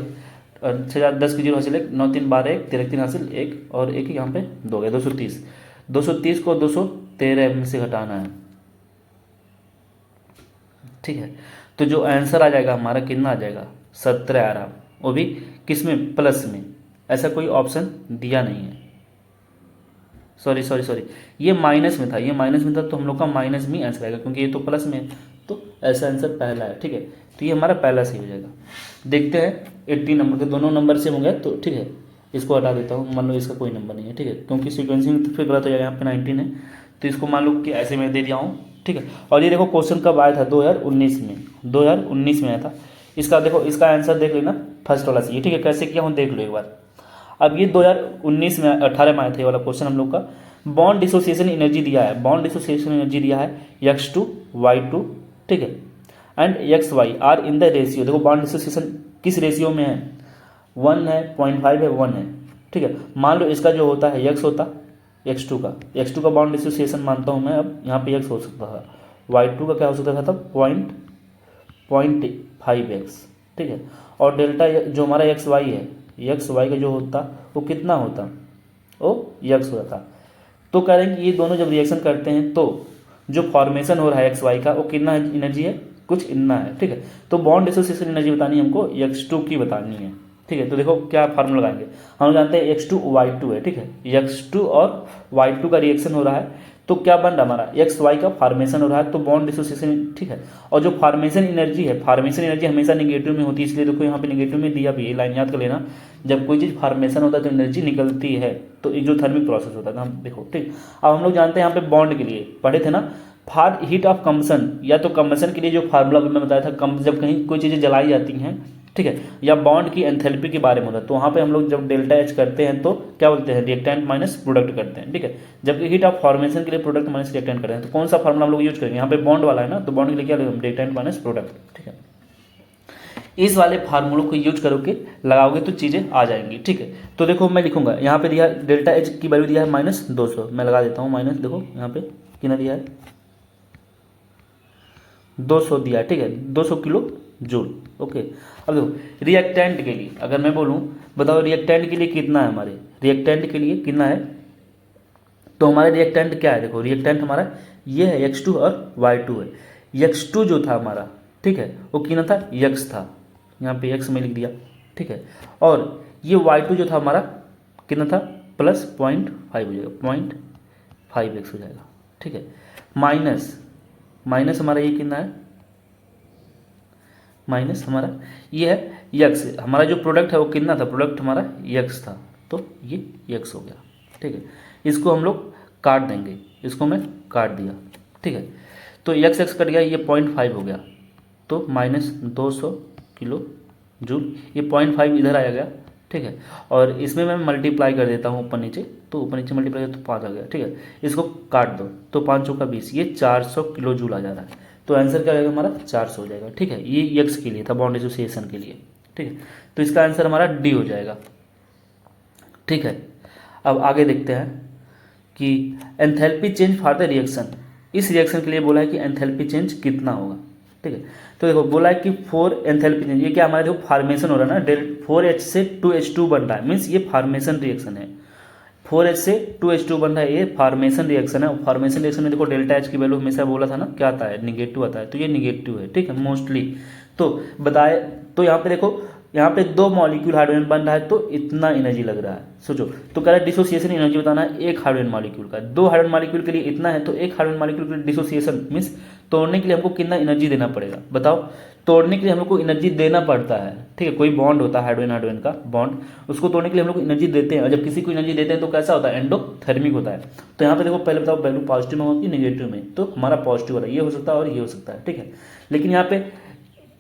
6 4 10 के 0 हासिल 1, 9 3 12 1 13 3 हासिल 1 और 1 यहाँ पे 2 हो गया, 230। 230 को 213 में से घटाना है, ठीक है। तो जो आंसर आ जाएगा हमारा कितना आ जाएगा, 17 आ रहा, वो भी किस में, प्लस में। ऐसा कोई ऑप्शन दिया नहीं है, सॉरी ये माइनस में था, ये माइनस में था तो हम लोग का माइनस में आंसर आएगा, क्योंकि ये तो प्लस में है तो ऐसा आंसर पहला है, ठीक है। तो ये हमारा पहला सही हो जाएगा। देखते हैं 80 नंबर के दोनों नंबर सेम हो गया तो ठीक है, इसको हटा देता हूँ, मान लो इसका कोई नंबर नहीं है, ठीक है, क्योंकि सीक्वेंसिंग तो फिर गलत हो जाएगा। यहाँ पे 19 है तो इसको मान लो कि ऐसे मैं दे दिया हूँ, ठीक है। और ये देखो क्वेश्चन कब आया था, 2019 में, 2019 में आया था। इसका देखो इसका आंसर देख लेना फर्स्ट वाला से, ठीक है, कैसे किया हूँ देख लो एक बार। अब ये 2019 में 18 में आया था ये वाला क्वेश्चन हम लोग का। बॉन्ड डिसोसिएशन एनर्जी दिया है, बॉन्ड डिसोसिएशन एनर्जी दिया है x2 y2, ठीक है, and xy are in the ratio. देखो बॉन्ड डिसोसिएशन किस रेशियो में है, 1 है, 0.5 है, 1 है, ठीक है। मान लो इसका जो होता है x होता x2 का बॉन्ड डिसोसिएशन मानता हूँ मैं, अब यहाँ पे x हो सकता था, y2 का क्या हो सकता था तब 0.5x, ठीक है। और डेल्टा जो हमारा xy है, xy का जो होता वो कितना होता, वो x होता था। तो कह रहे हैं कि ये दोनों जब रिएक्शन करते हैं तो जो फॉर्मेशन हो रहा है xy का वो कितना एनर्जी है, कुछ इतना है, ठीक है। तो बॉन्ड डिसोसिएशन एनर्जी बतानी है हमको, x2 की बतानी है, ठीक है। तो देखो क्या फार्मूला लगाएंगे, हम जानते हैं x2 y2 है, ठीक है, x2 और y2 का रिएक्शन हो रहा है तो क्या बन रहा है हमारा, xy का फॉर्मेशन हो रहा है तो बॉन्ड डिसोसिएशन, ठीक है। और जो फॉर्मेशन एनर्जी है, फॉर्मेशन एनर्जी हमेशा नेगेटिव में होती है, इसलिए देखो यहाँ पे नेगेटिव में दिया भी है, लाइन याद कर लेना। जब कोई चीज़ फॉर्मेशन होता है तो एनर्जी निकलती है, तो एक्सोथर्मिक प्रोसेस होता है, हम देखो, ठीक। अब हम लोग जानते हैं यहाँ पे बॉन्ड के लिए पढ़े थे ना, फॉर हीट ऑफ कंबसन, या तो कंबसन के लिए जो फार्मूला मैं बताया था, जब कहीं कोई चीज़ें जलाई जाती हैं, ठीक है, या बॉन्ड की एंथैल्पी के बारे में होता है, तो वहाँ पे हम लोग जब डेल्टा एच करते हैं तो क्या बोलते हैं, रिएक्टेंट माइनस प्रोडक्ट करते हैं, ठीक है। जबकि हीट ऑफ फॉर्मेशन के लिए प्रोडक्ट माइनस रिएक्टेंट करते हैं, तो कौन सा फार्मूला हम लोग यूज करेंगे, यहाँ पे बॉन्ड वाला है ना, तो बॉन्ड के लिए क्या लेंगे, रिएक्टेंट माइनस प्रोडक्ट, ठीक है। इस वाले फार्मूलों को यूज करोगे लगाओगे तो चीज़ें आ जाएंगी, ठीक है। तो देखो मैं लिखूंगा यहाँ पे दिया डेल्टा एच की वैल्यू दिया है -200, मैं लगा देता हूँ माइनस, देखो यहाँ पे कितना दिया है 200 दिया है, ठीक है, 200 किलो जूल, ओके। अब देखो रिएक्टेंट के लिए अगर मैं बोलूँ, बताओ रिएक्टेंट के लिए कितना है, हमारे रिएक्टेंट के लिए कितना है, तो हमारे रिएक्टेंट क्या है, देखो रिएक्टेंट हमारा ये है x2 और y2 है। x2 जो था हमारा, ठीक है, वो कितना था, x था, यहाँ पे x में लिख दिया, ठीक है। और ये y2 जो था हमारा कितना था, +0.5 हो जाएगा, 0.5x हो जाएगा, ठीक है। माइनस हमारा ये कितना है, माइनस हमारा ये है x, हमारा जो प्रोडक्ट है वो कितना था, प्रोडक्ट हमारा x था, तो ये x हो गया, ठीक है। इसको हम लोग काट देंगे, इसको मैं काट दिया, ठीक है, तो x कट गया, ये 0.5 हो गया, तो -200 किलो जूल, ये 0.5 इधर आ गया, ठीक है। और इसमें मैं मल्टीप्लाई कर देता हूँ ऊपर नीचे, तो ऊपर नीचे मल्टीप्लाई तो 5 आ गया, ठीक है। इसको काट दो तो 5 चौका 20, ये 400 किलो जूल आ जा रहा है, तो आंसर क्या रहेगा हमारा 400 हो जाएगा, ठीक है। ये x के लिए था, बॉन्ड एसोसिएशन के लिए, ठीक है, तो इसका आंसर हमारा डी हो जाएगा, ठीक है। अब आगे देखते हैं कि enthalpy change for the reaction, इस रिएक्शन के लिए बोला है कि एंथैल्पी चेंज कितना होगा, ठीक है। तो देखो बोला है कि 4 एंथैल्पी चेंज, ये क्या हमारे देखो फार्मेशन हो रहा है ना, 4H से 2H2 बन रहा है, मीन्स ये फार्मेशन रिएक्शन है, 4H से 2H2 बन रहा है, ये फार्मेशन रिएक्शन है। फार्मेशन रिएक्शन में देखो डेल्टा एच की वैल्यू हमेशा बोला था ना क्या आता है, निगेटिव आता है, तो ये निगेटिव है, ठीक है, मोस्टली। तो बताए, तो यहाँ पे देखो यहाँ पे 2 मॉलिक्यूल हाइड्रोजन बन रहा है, तो इतना एनर्जी लग रहा है, सोचो। तो कह रहा है डिसोसिएशन एनर्जी बताना है एक हाइड्रोजन मॉलिक्यूल का, 2 हाइड्रोजन मॉलिक्यूल के लिए इतना है, तो एक हाइड्रोजन मॉलिक्यूल के लिए डिसोसिएशन मीन्स तोड़ने के लिए हमको कितना एनर्जी देना पड़ेगा, बताओ। तोड़ने के लिए हम लोग को एनर्जी देना पड़ता है, ठीक है। कोई बॉन्ड होता है हाइड्रोजन हाइड्रोजन का बॉन्ड, उसको तोड़ने के लिए हम लोग एनर्जी देते हैं, और जब किसी को एनर्जी देते हैं तो कैसा होता है, एंडोथर्मिक होता है। तो यहाँ पे देखो पहले बताओ वैल्यू पॉजिटिव में होगी निगेटिव में, तो हमारा पॉजिटिव हो रहा है, ये हो सकता है और ये हो सकता है, ठीक है। लेकिन यहाँ पे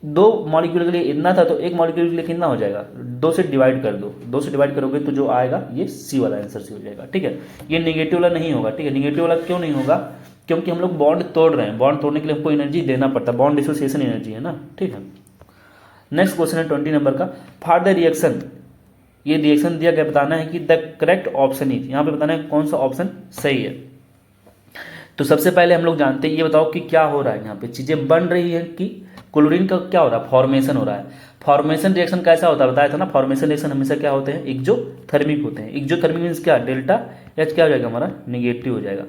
2 मॉलिक्यूल के लिए इतना था, तो एक मॉलिक्यूल के लिए कितना हो जाएगा, 2 से डिवाइड कर दो, 2 से डिवाइड करोगे तो जो आएगा ये सी वाला आंसर सी हो जाएगा, ठीक है। ये निगेटिव वाला नहीं होगा, ठीक है। निगेटिव वाला क्यों नहीं होगा, क्योंकि हम लोग बॉन्ड तोड़ रहे हैं, बॉन्ड तोड़ने के लिए हमको एनर्जी देना पड़ता है, बॉन्ड डिसोसिएशन एनर्जी है ना, ठीक है। नेक्स्ट क्वेश्चन है 20 नंबर का, फॉर द रिएक्शन, ये रिएक्शन दिया गया, बताना है कि द करेक्ट ऑप्शन इज, यहाँ पे बताना है कौन सा ऑप्शन सही है। तो सबसे पहले हम लोग जानते हैं, ये बताओ कि क्या हो रहा है, यहाँ पे चीजें बन रही है कि क्लोरीन का क्या हो रहा है, फॉर्मेशन हो रहा है। फॉर्मेशन रिएक्शन कैसा होता है बताया था ना, फॉर्मेशन रिएक्शन हमेशा क्या होते हैं, एक्जोथर्मिक होते हैं। एक्जोथर्मिक मीन्स क्या, डेल्टा एच क्या हो जाएगा हमारा, निगेटिव हो जाएगा।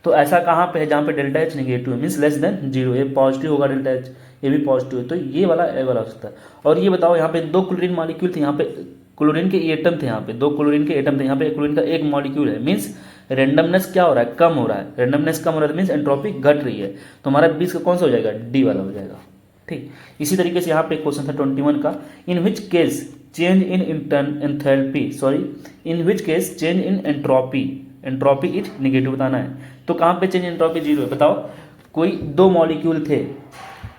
तो ऐसा कहाँ पे है जहाँ पे डेल्टा एच निगेटिव है, मीन्स लेस देन 0, ये पॉजिटिव होगा डेल्टा एच, ये भी पॉजिटिव है, तो ये वाला हो सकता है। और ये बताओ यहाँ पे 2 क्लोरीन मॉलिक्यूल थे, यहाँ पे क्लोरीन के एटम थे, यहाँ पे 2 क्लोरीन के एटम थे, यहाँ पे क्लोरीन का एक मॉलिक्यूल है, मीन्स रेंडमनेस क्या हो रहा है, कम हो रहा है, रेंडमनेस कम हो रहा है मीन्स एंट्रोपी घट रही है, तो हमारा 20 का कौन सा हो जाएगा, डी वाला हो जाएगा, ठीक। इसी तरीके से यहाँ पे क्वेश्चन था 21 का, in which case change in enthalpy, sorry in which case change in entropy is negative बताना है। तो कहाँ पे चेंज एंट्रोपी 0 है, बताओ। कोई 2 मॉलिक्यूल थे,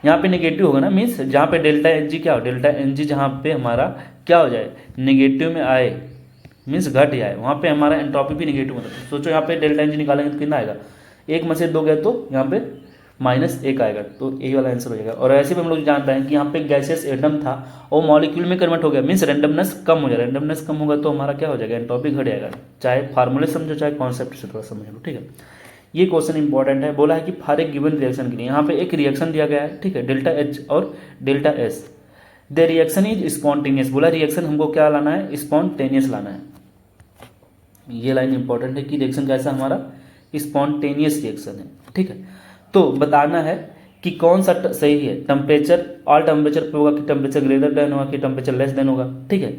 यहाँ पे नेगेटिव होगा ना, मीन्स जहाँ पे डेल्टा एन जी क्या हो, डेल्टा एन जी जहाँ पे हमारा क्या हो जाए, नेगेटिव में आए, मीन्स घट जाए, वहाँ पे हमारा एंट्रोपी भी नेगेटिव होता है। सोचो यहाँ पे डेल्टा एन जी निकालेंगे तो कितना आएगा, 1 में से 2 गए तो यहाँ पे -1 आएगा, तो यही वाला आंसर हो जाएगा। और ऐसे भी हम लोग जान रहे हैं कि यहाँ पे गैसेस एटम था और मॉलिक्यूल में कन्वर्ट हो गया, मीन्स रेंडमनेस कम हो जाएगा, रेंडमनेस कम होगा तो हमारा क्या हो जाएगा, एंट्रोपी घट जाएगा। चाहे फार्मूले समझो चाहे कॉन्सेप्ट से थोड़ा समझ लो, ठीक है। ये क्वेश्चन इंपॉर्टेंट है, बोला है कि फॉर ए गिवन रिएक्शन के लिए, यहाँ पे एक रिएक्शन दिया गया है, ठीक है, डेल्टा एच और delta S, the reaction is spontaneous, बोला रिएक्शन हमको क्या लाना है, स्पॉन्टेनियस लाना है। ये लाइन इंपॉर्टेंट है कि रिएक्शन कैसा हमारा स्पॉन्टेनियस रिएक्शन है, ठीक है। तो बताना है कि कौन सा सही है, टेम्परेचर ऑल टेम्परेचर पे होगा कि टेम्परेचर ग्रेटर देन होगा कि टेम्परेचर लेस देन होगा, ठीक है।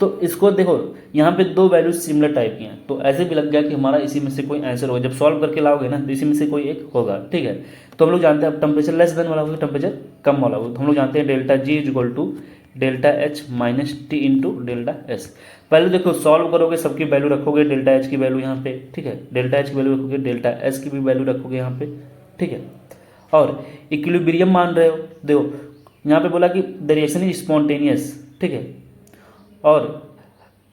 तो इसको देखो यहाँ पे 2 वैल्यूज सिमिलर टाइप की हैं, तो ऐसे भी लग गया कि हमारा इसी में से कोई आंसर होगा, जब सॉल्व करके लाओगे ना तो इसी में से कोई एक होगा, ठीक है। तो हम लोग जानते हैं अब टेम्परेचर लेस देन वाला होगा, टेम्परेचर कम वाला होगा, तो हम लोग जानते हैं delta G is equal to delta H minus T into delta S. पहले देखो सॉल्व करोगे, सबकी वैल्यू रखोगे, डेल्टा एच की वैल्यू यहाँ पे, ठीक है, डेल्टा एच की वैल्यू रखोगे, डेल्टा एस की भी वैल्यू रखोगे यहाँ पे, ठीक है। और इक्विलिब्रियम मान रहे हो, देखो यहाँ पे बोला कि द रिएक्शन इज स्पॉन्टेनियस, ठीक है। और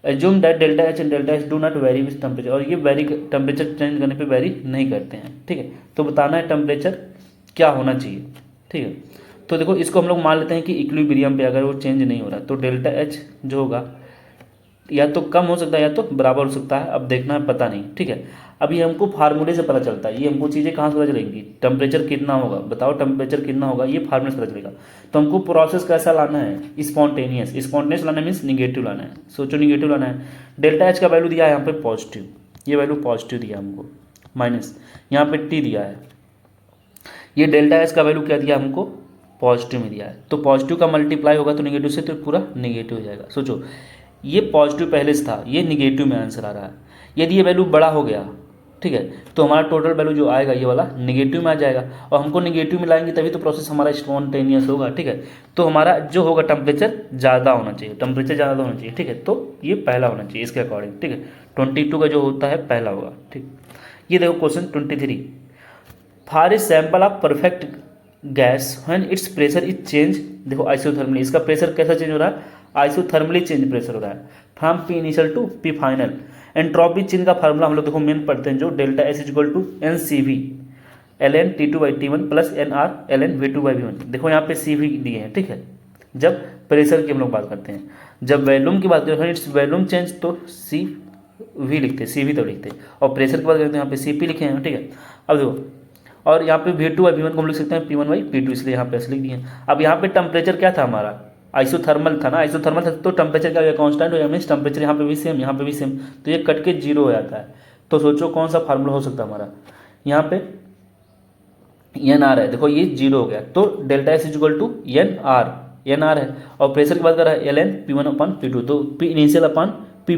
assume that delta H and delta H do not very with temperature, और ये वेरी टेम्परेचर चेंज करने पे वेरी नहीं करते हैं, ठीक है। तो बताना है टेम्परेचर क्या होना चाहिए, ठीक है। तो देखो इसको हम लोग मान लेते हैं कि इक्विलिब्रियम पे अगर वो चेंज नहीं हो रहा तो डेल्टा एच जो होगा या तो कम हो सकता है या तो बराबर हो सकता है, अब देखना है, पता नहीं, ठीक है। अभी हमको फार्मूले से पता चलता है, ये हमको चीज़ें कहाँ से पता चलेंगी, टेम्परेचर कितना होगा, बताओ टेम्परेचर कितना होगा, ये फार्मूले से पता चलेगा। तो हमको प्रोसेस कैसा लाना है, स्पॉन्टेनियस लाना है, मीन्स निगेटिव लाना है। सोचो निगेटिव लाना है। डेल्टा एच का वैल्यू दिया है यहाँ पे पॉजिटिव, ये वैल्यू पॉजिटिव दिया हमको, माइनस यहाँ पे टी दिया है, ये डेल्टा एच का वैल्यू क्या दिया हमको, पॉजिटिव में दिया है। तो पॉजिटिव का मल्टीप्लाई होगा तो निगेटिव से, तो पूरा निगेटिव हो जाएगा। सोचो ये पॉजिटिव पहले से था, ये निगेटिव में आंसर आ रहा है। यदि ये वैल्यू बड़ा हो गया, ठीक है, तो हमारा टोटल वैल्यू जो आएगा ये वाला निगेटिव में आ जाएगा, और हमको निगेटिव में लाएंगे तभी तो प्रोसेस हमारा स्पॉन्टेनियस होगा, ठीक है। तो हमारा जो होगा टेम्परेचर ज़्यादा होना चाहिए, टेम्परेचर ज़्यादा होना चाहिए, ठीक है। तो ये पहला होना चाहिए इसके अकॉर्डिंग, ठीक है। 22 का जो होता है पहला होगा, ठीक। ये देखो question 23, for a sample of perfect gas when its pressure is change, देखो आइसोथर्मली, इसका प्रेशर कैसा चेंज हो रहा है, आइसोथर्मली चेंज प्रेशर हो रहा है, from P initial to P final. Entropy change का फार्मूला हम लोग देखो मेन पढ़ते हैं, जो delta S equal to N C V L N T two by T one plus N R L N V two by V one. देखो यहाँ पे सी वी दिए हैं, ठीक है। जब प्रेशर की हम लोग बात करते हैं, जब वॉल्यूम की बात करते हैं, इट्स वॉल्यूम चेंज तो सी वी लिखते हैं, सी वी तो लिखते हैं, और प्रेशर की बात करते हैं यहाँ पे सी पी लिखे हैं, ठीक है। अब देखो, और यहाँ पे V two by V one को हम लिख सकते हैं P one by P two, इसलिए यहाँ पे ऐसे लिख दिए हैं। अब यहाँ पे टेम्परेचर क्या था हमारा, आइसोथर्मल था ना, आइसोथर्मल था तो टेम्परेचर क्या हो गया, कांस्टेंट हो गया, मीन्स टेम्परेचर यहाँ पे भी सेम, यहाँ पे भी सेम, तो ये कट के जीरो हो जाता है। तो सोचो कौन सा फार्मूला हो सकता है हमारा, यहाँ पे एन आर है, देखो ये जीरो हो गया, तो delta S equal to N R है, और प्रेशर की बात कर रहा है L N P one upon P two, तो P initial upon P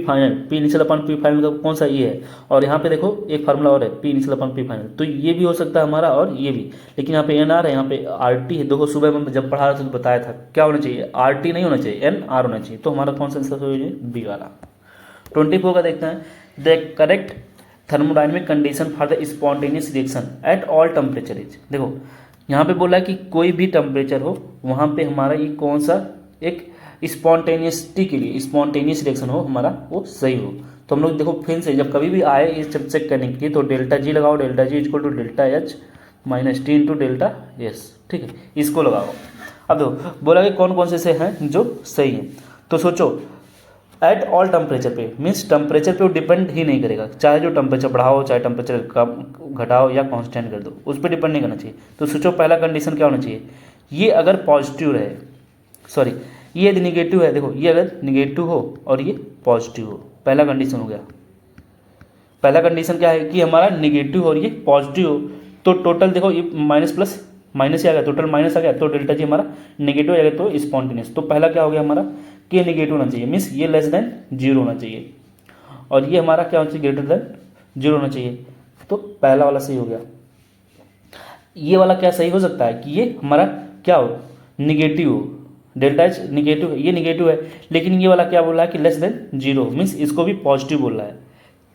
initial upon P final का कौन सा ये है, और यहाँ पे देखो एक फार्मूला और है P initial upon P final, तो ये भी हो सकता है हमारा और ये भी, लेकिन यहाँ पे एन आर है, यहाँ पे आर टी है। देखो सुबह में जब पढ़ा रहा था तो बताया था क्या होना चाहिए, आर टी नहीं होना चाहिए, एन आर होना चाहिए। तो हमारा कौन सा आंसर हो जाए, बी वाला। 24 का देखते हैं, the correct thermodynamic condition for the spontaneous reaction at all temperature is, देखो यहाँ पे बोला है कि कोई भी टेम्परेचर हो वहाँ पे हमारा ये कौन सा एक स्पॉन्टेनियसटी के लिए स्पॉन्टेनियस रिएक्शन हो हमारा वो सही हो। तो हम लोग देखो फिर से जब कभी भी आए ये सब चेक करने के लिए तो डेल्टा जी लगाओ, delta G equal to delta H minus T into delta S, ठीक है, इसको लगाओ। अब देखो बोला कि कौन कौन से हैं जो सही हैं, तो सोचो एट ऑल टेम्परेचर पे, मीन्स टेम्परेचर पे वो डिपेंड ही नहीं करेगा, चाहे जो टेम्परेचर बढ़ाओ चाहे टेम्परेचर कम घटाओ या कांस्टेंट कर दो, उस पर डिपेंड नहीं करना चाहिए। तो सोचो पहला कंडीशन क्या होना चाहिए, ये अगर पॉजिटिव रहे, सॉरी ये यदि निगेटिव है, देखो ये अगर निगेटिव हो और ये पॉजिटिव हो, पहला कंडीशन हो गया। पहला कंडीशन क्या है कि हमारा निगेटिव हो और ये पॉजिटिव हो, तो टोटल देखो ये माइनस प्लस माइनस ही आ गया, टोटल माइनस आ गया, तो डेल्टा जी हमारा निगेटिव आ गया, तो स्पॉन्टेनियस। तो पहला क्या हो गया हमारा कि निगेटिव होना चाहिए, मीन्स ये लेस देन जीरो होना चाहिए, और ये हमारा क्या होना चाहिए, ग्रेटर देन जीरो होना चाहिए। तो पहला वाला सही हो गया। ये वाला क्या सही हो सकता है कि ये हमारा क्या हो, निगेटिव हो, डेल्टा एच निगेटिव है, ये निगेटिव है, लेकिन ये वाला क्या बोल रहा है कि लेस देन जीरो, मीन्स इसको भी पॉजिटिव बोल रहा है,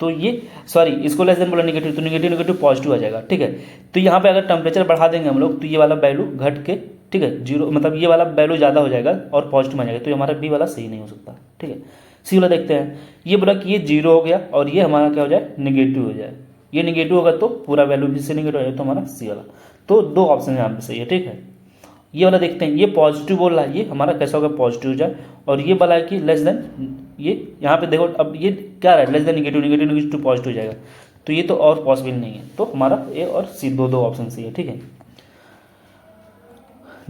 तो ये सॉरी इसको लेस देन बोला निगेटिव, तो निगेटिव निगेटिव पॉजिटिव आ जाएगा, ठीक है। तो यहाँ पे अगर टेम्परेचर बढ़ा देंगे हम लोग तो ये वाला वैल्यू घट के, ठीक है, जीरो मतलब ये वाला वैल्यू ज़्यादा हो जाएगा और पॉजिटिव आ जाएगा, तो ये हमारा बी वाला सही नहीं हो सकता, ठीक है। सी वाला देखते हैं, ये बोला कि ये जीरो हो गया और ये हमारा क्या हो जाए, निगेटिव हो जाए, ये निगेटिव होगा तो पूरा वैल्यू भी से निगेटिव हो जाए, तो हमारा सी वाला। तो दो ऑप्शन यहाँ पे सही है, ठीक है। ये वाला देखते हैं, ये पॉजिटिव बोल रहा है, ये हमारा कैसा होगा, पॉजिटिव हो जाए, और ये वाला है कि लेस देन, ये यहाँ पे देखो अब ये क्या रहा है, less than negative, negative negative positive हो जाएगा, तो ये तो और पॉसिबल नहीं है, तो हमारा ए और सी दो ऑप्शन सही है, ठीक है।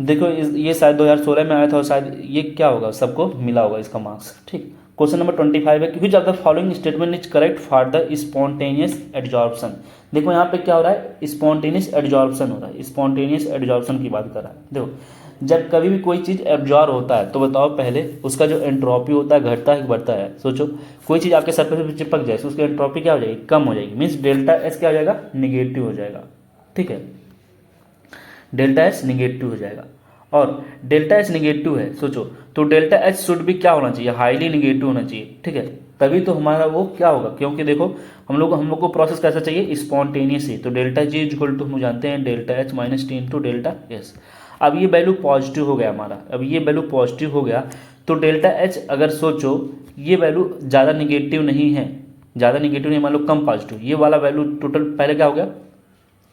देखो ये शायद 2016 में आया था और शायद ये क्या होगा, सबको मिला होगा इसका मार्क्स, ठीक। क्वेश्चन नंबर 25 है, which of the following statement is correct for the spontaneous adsorption. देखो यहाँ पे क्या हो रहा है, स्पॉन्टेनियस एडजॉर्प्शन हो रहा है, स्पॉन्टेनियस एडजॉर्प्शन की बात कर रहा है। देखो जब कभी भी कोई चीज़ एब्जॉर्ब होता है तो बताओ पहले उसका जो एंट्रोपी होता है घटता है कि बढ़ता है। सोचो कोई चीज़ आपके सरफेस पे चिपक जाए तो उसकी एंट्रोपी क्या हो जाएगी, कम हो जाएगी, मीन्स डेल्टा एस क्या हो जाएगा, निगेटिव हो जाएगा, ठीक है, डेल्टा एस निगेटिव हो जाएगा। और डेल्टा एच निगेटिव है, सोचो तो डेल्टा एच शुड भी क्या होना चाहिए, हाईली निगेटिव होना चाहिए, ठीक है। तभी तो हमारा वो क्या होगा, क्योंकि देखो हम लोग को प्रोसेस कैसा चाहिए, स्पॉन्टेनियस ही। तो डेल्टा जी इक्वल टू हम जानते हैं delta H minus T into delta S. अब ये वैल्यू पॉजिटिव हो गया हमारा, अब ये वैल्यू पॉजिटिव हो गया तो डेल्टा एच अगर सोचो ये वैल्यू ज़्यादा निगेटिव नहीं है, ज़्यादा निगेटिव नहीं, मान लो कम पॉजिटिव, ये वाला वैल्यू टोटल पहले क्या हो गया,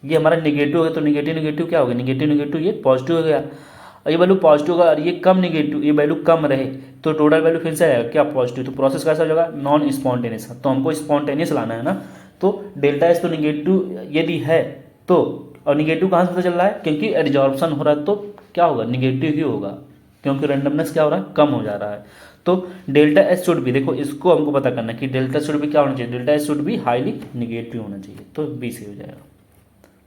ये हमारा निगेटिव हो गया, तो निगेटिव निगेटिव क्या हो गया, निगेटिव निगेटिव ये पॉजिटिव हो गया। और ये वैल्यू पॉजिटिव होगा और ये कम निगेटिव, ये वैल्यू कम रहे तो टोटल वैल्यू फिर से आएगा क्या, पॉजिटिव। तो प्रोसेस कैसा हो जाएगा, नॉन स्पॉन्टेनियस। तो हमको स्पॉन्टेनियस लाना है ना, तो डेल्टा एस तो निगेटिव यदि है तो, और निगेटिव कहाँ से पता चल रहा है, क्योंकि एब्जॉर्प्शन हो रहा है तो क्या होगा, निगेटिव ही होगा, क्योंकि रैंडमनेस क्या हो रहा है, कम हो जा रहा है। तो डेल्टा एस शुड भी, देखो इसको हमको पता करना है कि डेल्टा शुड भी क्या होना चाहिए, डेल्टा एस शुड भी हाईली निगेटिव होना चाहिए, तो बी से हो जाएगा।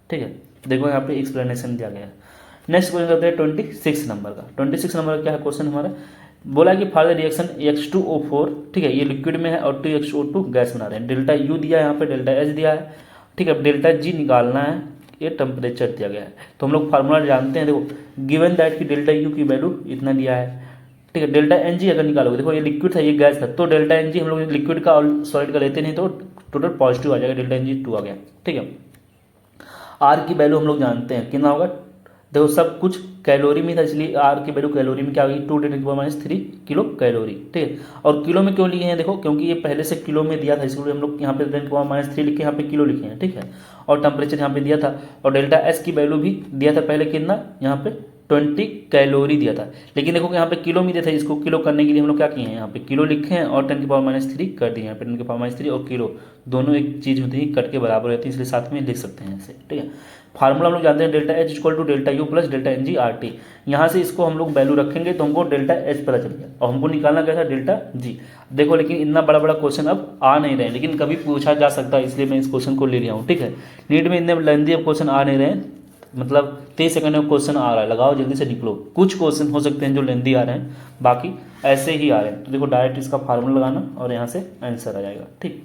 ठीक है, देखो यहाँ पे एक्सप्लेनेशन दिया गया है। नेक्स्ट क्वेश्चन करते हैं 26 नंबर का। 26 नंबर का क्या है क्वेश्चन हमारा, बोला कि फॉर द रिएक्शन H2O4, ठीक है, ये लिक्विड में है और 2HO2 गैस बना रहे हैं। डेल्टा यू दिया है यहाँ पे, डेल्टा एच दिया है, ठीक है, डेल्टा जी निकालना है, ये टेम्परेचर दिया गया है। तो हम लोग फार्मूला जानते हैं, देखो गिवन दैट कि डेल्टा यू की वैल्यू इतना दिया है, ठीक है। डेल्टा एन जी अगर निकालोगे, देखो ये लिक्विड था ये गैस था, तो डेल्टा एन जी हम लोग लिक्विड का और सॉलिड का लेते नहीं तो टोटल पॉजिटिव आ जाएगा, डेल्टा एन जी 2 आ गया, ठीक है। आर की वैल्यू हम लोग जानते हैं कितना होगा, देखो सब कुछ कैलोरी में था इसलिए आर की वैल्यू कैलोरी में क्या होगी, 2×10⁻³ किलो कैलोरी, ठीक है। और किलो में क्यों लिए हैं, देखो क्योंकि ये पहले से किलो में दिया था, इसलिए हम लोग यहाँ पे 10⁻³ लिखे, यहाँ पे किलो लिखे हैं, ठीक है। और टेम्परेचर यहाँ पे दिया था, और डेल्टा एस की वैल्यू भी दिया था पहले कितना, यहाँ पे 20 कैलोरी दिया था, लेकिन देखो यहाँ पे किलो में दिया था, इसको किलो करने के लिए हम लोग क्या किए हैं, यहाँ पे किलो लिखे हैं और 10⁻³ कर दिए, यहाँ पे 10⁻³ और किलो दोनों एक चीज़ होती है, कट के बराबर रहती है, इसलिए साथ में लिख सकते हैं ऐसे, ठीक है। फार्मूला हम लोग जानते हैं delta H equal to delta U plus delta N G R T. यहाँ से इसको हम लोग वैल्यू रखेंगे तो हमको डेल्टा एच पता चल गया, और हमको निकालना क्या था, डेल्टा जी। देखो लेकिन इतना बड़ा बड़ा क्वेश्चन अब आ नहीं रहे हैं, लेकिन कभी पूछा जा सकता है, इसलिए मैं इस क्वेश्चन को ले लिया हूँ, ठीक है। नीट में इतने लेंदी अब क्वेश्चन आ नहीं रहे हैं, मतलब 23 सेकंड में क्वेश्चन आ रहा है, लगाओ जल्दी से निकलो। कुछ क्वेश्चन हो सकते हैं जो लेंदी आ रहे हैं, बाकी ऐसे ही आ रहे हैं। तो देखो डायरेक्ट इसका फार्मूला लगाना और यहाँ से आंसर आ जाएगा, ठीक।